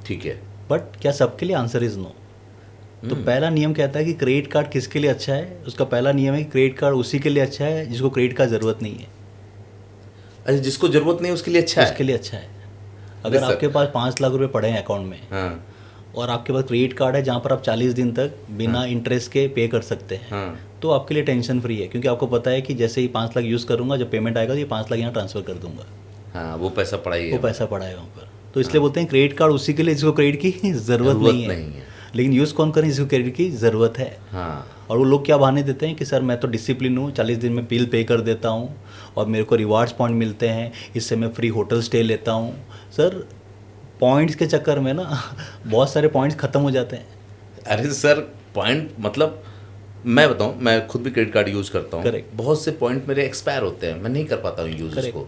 ठीक है। बट क्या सबके लिए? Answer is no. तो पहला नियम कहता है कि क्रेडिट कार्ड किसके लिए अच्छा है। उसका पहला नियम है कि क्रेडिट कार्ड उसी के लिए अच्छा है जिसको क्रेडिट कार्ड ज़रूरत नहीं है। अच्छा, जिसको जरूरत नहीं उसके लिए अच्छा है। उसके लिए अच्छा है। अगर आपके पास 5 लाख रुपए पड़े हैं अकाउंट में, हाँ और आपके पास क्रेडिट कार्ड है जहाँ पर आप 40 दिन तक बिना इंटरेस्ट के पे कर सकते हैं, हाँ तो आपके लिए टेंशन फ्री है, क्योंकि आपको पता है कि जैसे ही 5 लाख यूज़ करूंगा, जब पेमेंट आएगा तो ये 5 लाख यहाँ ट्रांसफर कर दूंगा, हाँ, वो पैसा पड़ा ही है। वो पैसा पड़ा है वहाँ पर। तो इसलिए बोलते हैं क्रेडिट कार्ड उसी के लिए जिसको क्रेडिट की ज़रूरत नहीं है। लेकिन यूज़ कौन करें जिसको क्रेडिट की ज़रूरत है। हाँ। और वो लोग क्या बहाने देते हैं कि सर मैं तो डिसिप्लिन हूँ, 40 दिन में बिल पे कर देता हूँ और मेरे को रिवार्ड्स पॉइंट मिलते हैं, इससे मैं फ्री होटल स्टे लेता हूँ। सर पॉइंट्स के चक्कर में ना बहुत सारे पॉइंट्स ख़त्म हो जाते हैं। अरे सर पॉइंट मतलब मैं बताऊं, मैं खुद भी क्रेडिट कार्ड यूज़ करता हूँ। Correct. बहुत से पॉइंट मेरे एक्सपायर होते हैं, मैं नहीं कर पाता हूँ यूज़ उसको।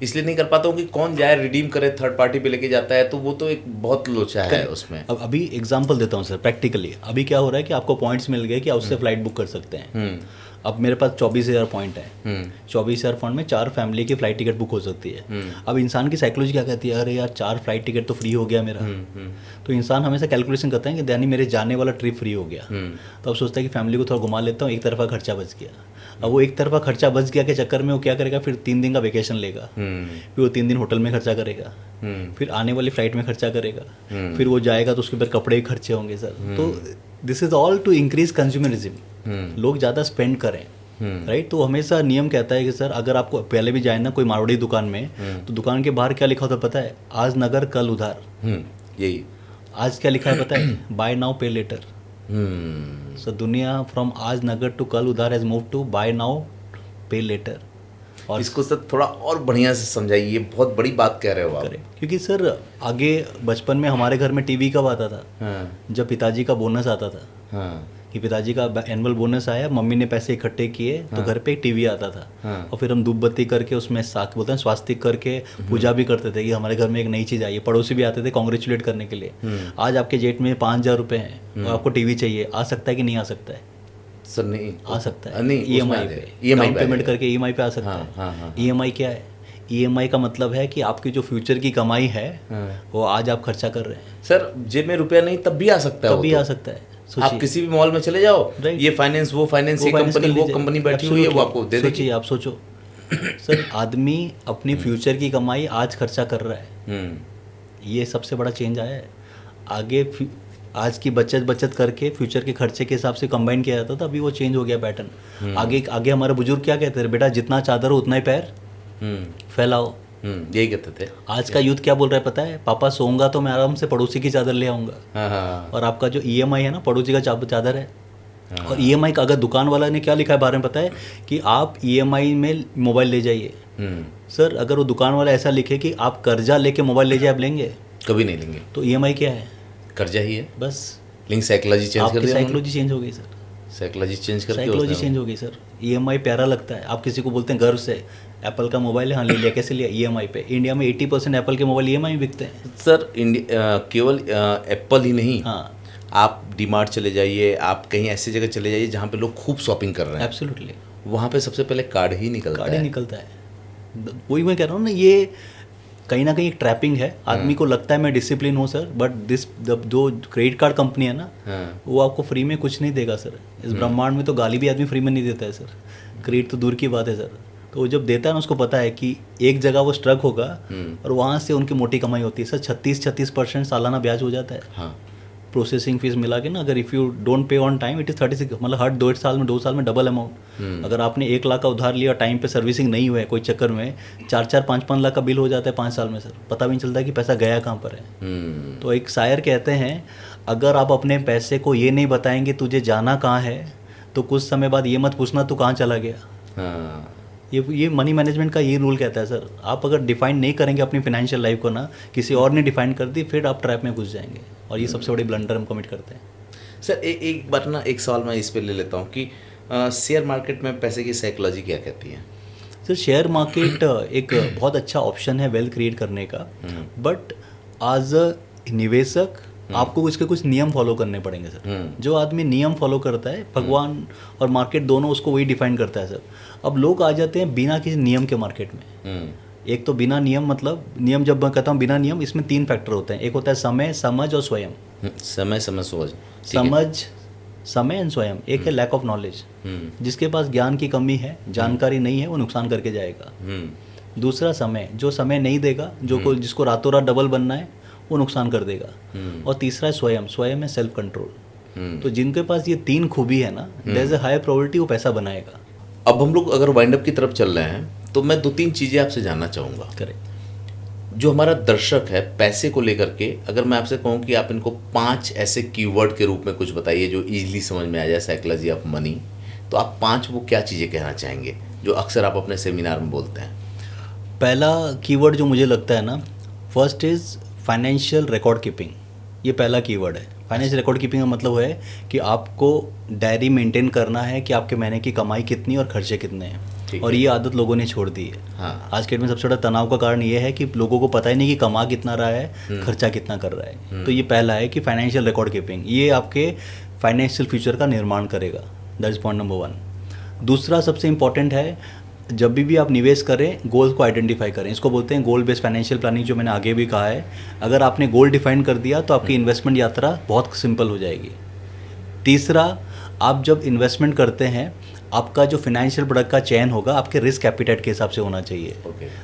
इसलिए नहीं कर पाता हूँ कि कौन जाए रिडीम करे, थर्ड पार्टी पे लेके जाता है, तो वो तो एक बहुत लोचा है उसमें। अब अभी एग्जांपल देता हूँ सर प्रैक्टिकली। अभी क्या हो रहा है कि आपको पॉइंट्स मिल गए कि आप उससे फ्लाइट बुक कर सकते हैं। अब मेरे पास 24,000 पॉइंट है। 24,000 पॉइंट में 4 फैमिली की फ्लाइट टिकट बुक हो सकती है। अब इंसान की साइकोलॉजी क्या कहती है, अरे यार 4 फ्लाइट टिकट तो फ्री हो गया मेरा। तो इंसान हमेशा कैलकुलेशन करता है कि यानी मेरे जाने वाला ट्रिप फ्री हो गया। तो अब सोचता है कि फैमिली को थोड़ा घुमा लेता हूँ, एक तरफा खर्चा बच गया। अब वो एक तरफा खर्चा बच गया के चक्कर में वो क्या करेगा, फिर 3 दिन का वेकेशन लेगा, फिर वो 3 दिन होटल में खर्चा करेगा, फिर आने वाली फ्लाइट में खर्चा करेगा, फिर वो जाएगा तो उसके ऊपर कपड़े भी खर्चे होंगे सर। तो this is all to increase consumerism, लोग ज़्यादा स्पेंड करें, राइट। तो हमेशा नियम कहता है कि सर अगर आपको पहले भी जाए ना कोई मारवाड़ी दुकान में, तो दुकान के बाहर क्या लिखा होता है पता है, आज नगर कल उधार। यही आज क्या लिखा है पता है, buy now pay later. So दुनिया फ्रॉम आज नगर टू कल उधार has move to buy now pay later. और इसको सर थोड़ा और बढ़िया से समझाइए, ये बहुत बड़ी बात कह रहे हो आप। क्योंकि सर आगे बचपन में हमारे घर में टीवी कब आता था, जब पिताजी का बोनस आता था, कि पिताजी का एनुअल बोनस आया, मम्मी ने पैसे इकट्ठे किए तो घर पे एक टीवी आता था। और फिर हम धूप बत्ती करके उसमें साक बोलते हैं स्वास्तिक करके पूजा भी करते थे कि हमारे घर में एक नई चीज़ आई है। पड़ोसी भी आते थे कॉन्ग्रेचुलेट करने के लिए। आज आपके जेब में 5,000 रुपये हैं और आपको टीवी चाहिए, आ सकता है कि नहीं आ सकता है? सर नहीं आ सकता है, नहीं, EMI पे, डाउन पेमेंट करके EMI पे आ सकता है। EMI क्या है? EMI का मतलब है कि आपकी जो फ्यूचर की कमाई है वो आज आप खर्चा कर रहे हैं। सर जेब में रुपया नहीं तब भी आ सकता है, तब भी आ सकता है। आप किसी भी मॉल में चले जाओ, ये फाइनेंस वो फाइनेंस, ये कंपनी वो कंपनी बैठी हुई है, वो आपको दे देगी। आप सोचो सर, आदमी अपनी फ्यूचर की कमाई आज खर्चा कर रहा है, ये सबसे बड़ा चेंज आया है। आगे आज की बचत करके फ्यूचर के खर्चे के हिसाब से कंबाइन किया जाता था, अभी वो चेंज हो गया पैटर्न। आगे हमारे बुजुर्ग क्या कहते थे, बेटा जितना चादर हो उतना ही पैर फैलाओ, यही कहते थे। आज का यूथ क्या बोल रहा है पता है, पापा सोऊंगा तो मैं आराम से पड़ोसी की चादर ले आऊँगा। और आपका जो EMI है ना, पड़ोसी का चादर है। और EMI का अगर दुकान वाला ने क्या लिखा है बारे में पता है, कि आप EMI में मोबाइल ले जाइए। सर अगर वो दुकान वाला ऐसा लिखे कि आप कर्जा लेके मोबाइल ले जाए, आप लेंगे? कभी नहीं लेंगे। तो EMI क्या है? कर्जा ही है बस। लेकिन साइकोलॉजी चेंज कर दिया, साइकोलॉजी चेंज हो गई सर, साइकोलॉजी चेंज हो गई सर। EMI प्यारा लगता है, आप किसी को बोलते हैं गर्व से एप्पल का मोबाइल है, हाँ ले लिया, कैसे लिया? EMI पे। इंडिया में 80% एप्पल के मोबाइल EMI में बिकते हैं सर। केवल एप्पल ही नहीं, हाँ, आप डीमार्ट चले जाइए, आप कहीं ऐसी जगह चले जाइए जहाँ पे लोग खूब शॉपिंग कर रहे हैं। एब्सोल्युटली, वहाँ पे सबसे पहले कार्ड ही निकलता है। वही मैं कह रहा हूँ ना, ये कहीं ना कहीं एक ट्रैपिंग है। आदमी को लगता है मैं डिसिप्लिन हूँ सर, बट जो क्रेडिट कार्ड कंपनी है ना, वो आपको फ्री में कुछ नहीं देगा सर। इस ब्रह्मांड में तो गाली भी आदमी फ्री में नहीं देता है सर, क्रेडिट तो दूर की बात है सर। तो वो जब देता है ना, उसको पता है कि एक जगह वो स्ट्रक होगा और वहाँ से उनकी मोटी कमाई होती है सर। 36% सालाना ब्याज हो जाता है। प्रोसेसिंग फीस मिला के ना, अगर if you don't pay on time it is 36, मतलब हर 2 साल में डबल अमाउंट। अगर आपने 1 लाख का उधार लिया, टाइम पे सर्विसिंग नहीं हुआ है कोई चक्कर में, 4-5 लाख का बिल हो जाता है 5 साल में सर। पता भी नहीं चलता कि पैसा गया कहाँ पर है। तो एक शायर कहते हैं, अगर आप अपने पैसे को ये नहीं बताएंगे तुझे जाना कहाँ है, तो कुछ समय बाद ये मत पूछना तू कहाँ चला गया। ये मनी मैनेजमेंट का ये रूल कहता है सर। आप अगर डिफाइन नहीं करेंगे अपनी फाइनेंशियल लाइफ को ना, किसी और ने डिफाइन कर दी, फिर आप ट्रैप में घुस जाएंगे, और ये सबसे बड़ी ब्लंडर हम कमिट करते हैं सर। एक बार ना, एक सवाल मैं इस पे ले लेता हूँ कि शेयर मार्केट में पैसे की साइकोलॉजी क्या कहती है? सर शेयर मार्केट एक बहुत अच्छा ऑप्शन है वेल्थ क्रिएट करने का, बट एज अ निवेशक आपको इसके कुछ नियम फॉलो करने पड़ेंगे सर। जो आदमी नियम फॉलो करता है, भगवान और मार्केट दोनों उसको वही डिफाइन करता है सर। अब लोग आ जाते हैं बिना किसी नियम के मार्केट में, एक तो बिना नियम, मतलब नियम जब मैं कहता हूँ बिना नियम, इसमें 3 फैक्टर होते हैं। एक होता है समय, समझ और स्वयं। समय समय सोच, ठीक है। समझ, समय एंड स्वयं। एक है लैक ऑफ नॉलेज, जिसके पास ज्ञान की कमी है, जानकारी नहीं है, वो नुकसान करके जाएगा। दूसरा समय, जो समय नहीं देगा, जो को जिसको रातों रात डबल बनना है, वो नुकसान कर देगा। और तीसरा है स्वयं, स्वयं है सेल्फ कंट्रोल। तो जिनके पास ये 3 खूबी है ना, there is a high probability वो पैसा बनाएगा। अब हम लोग अगर वाइंड अप की तरफ चल रहे हैं तो मैं 2-3 चीज़ें आपसे जानना चाहूँगा। करेक्ट। जो हमारा दर्शक है पैसे को लेकर के, अगर मैं आपसे कहूँ कि आप इनको 5 ऐसे कीवर्ड के रूप में कुछ बताइए जो इजीली समझ में आ जाए, साइकोलॉजी ऑफ मनी, तो आप 5 वो क्या चीज़ें कहना चाहेंगे जो अक्सर आप अपने सेमिनार में बोलते हैं? पहला कीवर्ड जो मुझे लगता है ना, first is financial record keeping. ये पहला कीवर्ड है। फाइनेंशियल रिकॉर्ड कीपिंग का मतलब है कि आपको डायरी मेंटेन करना है कि आपके महीने की कमाई कितनी और खर्चे कितने हैं। और ये आदत लोगों ने छोड़ दी है। हाँ। आज के डेट में सबसे बड़ा तनाव का कारण ये है कि लोगों को पता ही नहीं कि कमा कितना रहा है, खर्चा कितना कर रहा है। तो ये पहला है कि फाइनेंशियल रिकॉर्ड कीपिंग, ये आपके फाइनेंशियल फ्यूचर का निर्माण करेगा। That is point number 1। दूसरा सबसे इंपॉर्टेंट है, जब भी आप निवेश करें, गोल्स को आइडेंटिफाई करें। इसको बोलते हैं गोल बेस्ड फाइनेंशियल प्लानिंग, जो मैंने आगे भी कहा है। अगर आपने गोल डिफाइन कर दिया तो आपकी इन्वेस्टमेंट यात्रा बहुत सिंपल हो जाएगी। तीसरा, आप जब इन्वेस्टमेंट करते हैं, आपका जो फाइनेंशियल प्रोडक्ट का चयन होगा आपके रिस्क एपिटाइट के हिसाब से होना चाहिए।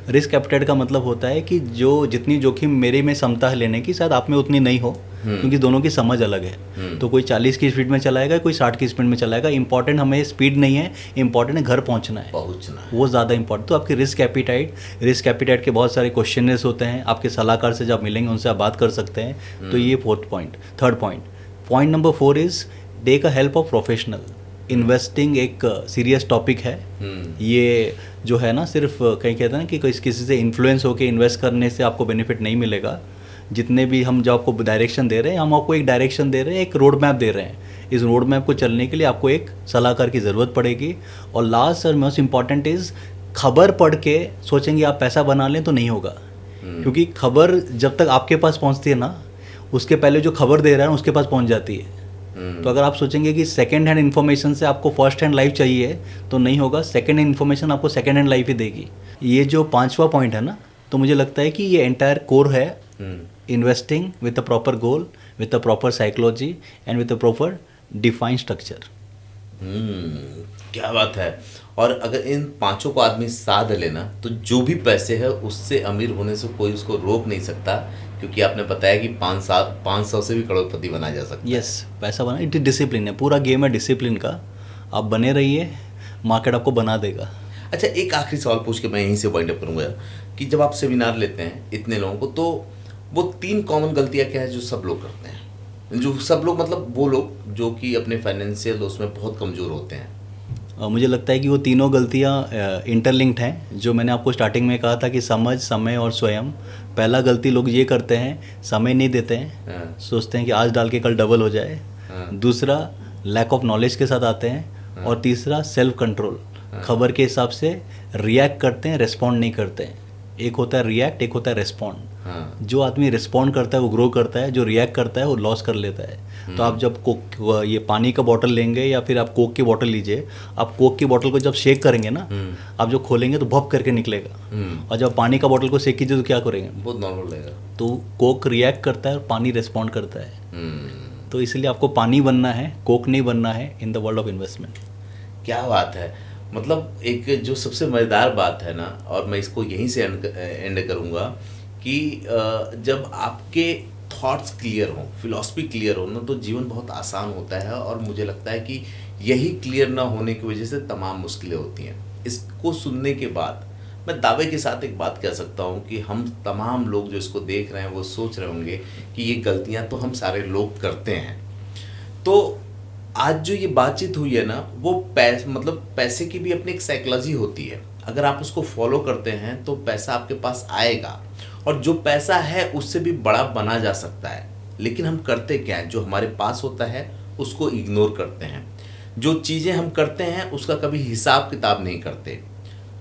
रिस्क एपिटाइट का मतलब होता है कि जो जितनी जोखिम मेरे में क्षमता है लेने की, शायद आप में उतनी नहीं हो, क्योंकि दोनों की समझ अलग है। तो कोई 40 की स्पीड में चलाएगा, कोई 60 की स्पीड में चलाएगा। इंपॉर्टेंट हमें स्पीड नहीं है, इंपॉर्टेंट है घर पहुंचना है, वो ज़्यादा इंपॉर्टेंट। तो आपकी रिस्क एपिटाइट के बहुत सारे क्वेश्चनर्स होते हैं। आपके सलाहकार से जब मिलेंगे उनसे आप बात कर सकते हैं। तो ये third point number 4 is take a help of professional. Investing एक सीरियस टॉपिक है। ये जो है ना, सिर्फ कहीं कहते हैं ना कि किसी से इन्फ्लुएंस होकर इन्वेस्ट करने से आपको बेनिफिट नहीं मिलेगा। जितने भी हम जो आपको डायरेक्शन दे रहे हैं, हम आपको एक डायरेक्शन दे रहे हैं, एक रोड मैप दे रहे हैं। इस रोड मैप को चलने के लिए आपको एक सलाहकार की ज़रूरत पड़ेगी। और लास्ट और मोस्ट इम्पॉर्टेंट इज़, खबर पढ़ के सोचेंगे आप पैसा बना लें तो नहीं होगा। क्योंकि खबर जब तक आपके पास पहुँचती है ना, उसके पहले जो खबर दे रहा है उसके पास पहुँच जाती है। तो अगर आप सोचेंगे कि सेकेंड हैंड इन्फॉर्मेशन से आपको फर्स्ट हैंड लाइफ चाहिए, तो नहीं होगा। सेकेंड हैंड इन्फॉर्मेशन आपको सेकेंड हैंड लाइफ ही देगी। ये जो 5वां पॉइंट है ना, तो मुझे लगता है कि ये एंटायर कोर है। Investing with a proper goal, with a proper psychology and with a proper defined structure. क्या बात है। और अगर इन 5 को आदमी साध लेना, तो जो भी पैसे है उससे अमीर होने से कोई उसको रोक नहीं सकता, क्योंकि आपने बताया कि 500 से भी करोड़पति बना जा सकता है। यस, पैसा बना, इट डिसिप्लिन है। पूरा गेम है डिसिप्लिन का। आप बने रहिए, मार्केट आपको बना देगा। अच्छा, एक आखिरी सवाल पूछ के मैं यहीं से वाइंड अप करूँगा कि जब आप सेमिनार लेते हैं इतने लोगों को, तो वो 3 कॉमन गलतियाँ क्या है जो सब लोग करते हैं? जो सब लोग मतलब वो लोग जो कि अपने फाइनेंशियल उसमें बहुत कमज़ोर होते हैं। मुझे लगता है कि वो तीनों गलतियाँ इंटरलिंक्ड हैं। जो मैंने आपको स्टार्टिंग में कहा था कि समझ, समय और स्वयं। पहला गलती लोग ये करते हैं, समय नहीं देते हैं, सोचते हैं कि आज डाल के कल डबल हो जाए। दूसरा, लैक ऑफ नॉलेज के साथ आते हैं। और तीसरा, सेल्फ कंट्रोल। खबर के हिसाब से रिएक्ट करते हैं, रेस्पॉन्ड नहीं करते हैं। एक होता है रिएक्ट, एक होता है रेस्पॉन्ड। जो आदमी रिस्पॉन्ड करता है वो ग्रो करता है, जो रिएक्ट करता है वो लॉस कर लेता है। तो आप जब ये पानी का बॉटल लेंगे या फिर आप कोक की बॉटल लीजिए, आप कोक की बॉटल को जब शेक करेंगे ना, आप जो खोलेंगे तो भप करके निकलेगा। और जब पानी का बॉटल को शेक कीजिए तो क्या करेंगे? बहुत नॉर्मल रहेगा। तो कोक रिएक्ट करता है और पानी रिस्पॉन्ड करता है। तो इसलिए आपको पानी बनना है, कोक नहीं बनना है in the world of investment. क्या बात है। मतलब एक जो सबसे मज़ेदार बात है ना, और मैं इसको यहीं से एंड करूँगा कि जब आपके थॉट्स क्लियर हों, फिलॉसफी क्लियर हो ना, तो जीवन बहुत आसान होता है। और मुझे लगता है कि यही क्लियर ना होने की वजह से तमाम मुश्किलें होती हैं। इसको सुनने के बाद मैं दावे के साथ एक बात कह सकता हूँ कि हम तमाम लोग जो इसको देख रहे हैं वो सोच रहे होंगे कि ये गलतियाँ तो हम सारे लोग करते हैं। तो आज जो ये बातचीत हुई है ना, वो पैसे की भी अपनी एक साइकोलॉजी होती है। अगर आप उसको फॉलो करते हैं तो पैसा आपके पास आएगा, और जो पैसा है उससे भी बड़ा बना जा सकता है। लेकिन हम करते क्या है? जो हमारे पास होता है उसको इग्नोर करते हैं। जो चीज़ें हम करते हैं उसका कभी हिसाब किताब नहीं करते।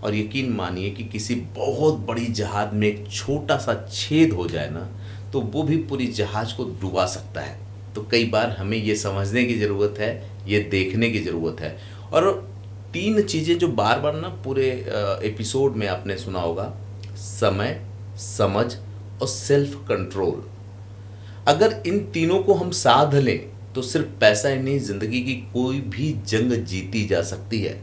और यकीन मानिए कि किसी बहुत बड़ी जहाज़ में एक छोटा सा छेद हो जाए ना, तो वो भी पूरी जहाज़ को डुबा सकता है। तो कई बार हमें ये समझने की ज़रूरत है, ये देखने की ज़रूरत है। और 3 चीज़ें जो बार बार ना पूरे एपिसोड में आपने सुना होगा, समय, समझ और सेल्फ कंट्रोल। अगर इन तीनों को हम साध लें तो सिर्फ पैसा ही नहीं, जिंदगी की कोई भी जंग जीती जा सकती है,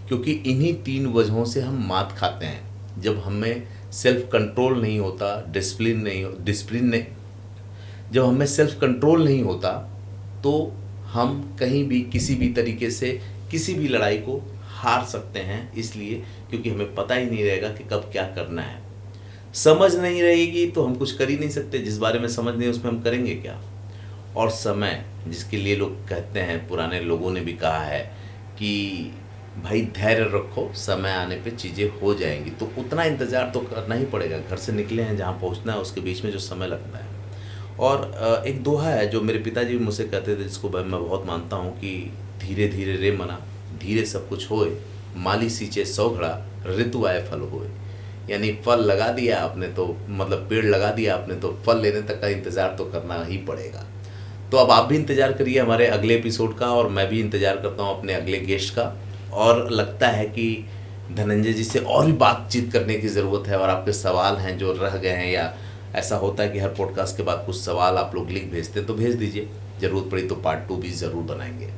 क्योंकि इन्हीं तीन वजहों से हम मात खाते हैं। जब हमें सेल्फ कंट्रोल नहीं होता, जब हमें सेल्फ कंट्रोल नहीं होता तो हम कहीं भी किसी भी तरीके से किसी भी लड़ाई को हार सकते हैं, इसलिए क्योंकि हमें पता ही नहीं रहेगा कि कब क्या करना है। समझ नहीं रहेगी तो हम कुछ कर ही नहीं सकते, जिस बारे में समझ नहीं उसमें हम करेंगे क्या। और समय, जिसके लिए लोग कहते हैं, पुराने लोगों ने भी कहा है कि भाई धैर्य रखो, समय आने पे चीज़ें हो जाएंगी। तो उतना इंतज़ार तो करना ही पड़ेगा। घर से निकले हैं, जहाँ पहुँचना है उसके बीच में जो समय लगता है। और एक दोहा है जो मेरे पिताजी भी मुझसे कहते थे, जिसको मैं बहुत मानता हूँ, कि धीरे धीरे रे मना, धीरे सब कुछ होए, माली सींचे 100 घड़ा, ऋतु आए फल होए। यानी फल लगा दिया आपने तो, मतलब पेड़ लगा दिया आपने तो फल लेने तक का इंतज़ार तो करना ही पड़ेगा। तो अब आप भी इंतज़ार करिए हमारे अगले एपिसोड का, और मैं भी इंतज़ार करता हूँ अपने अगले गेस्ट का। और लगता है कि धनंजय जी से और भी बातचीत करने की ज़रूरत है, और आपके सवाल हैं जो रह गए हैं, या ऐसा होता है कि हर पॉडकास्ट के बाद कुछ सवाल आप लोग लिख भेजते हैं, तो भेज दीजिए। ज़रूरत पड़ी तो पार्ट 2 भी ज़रूर बनाएंगे।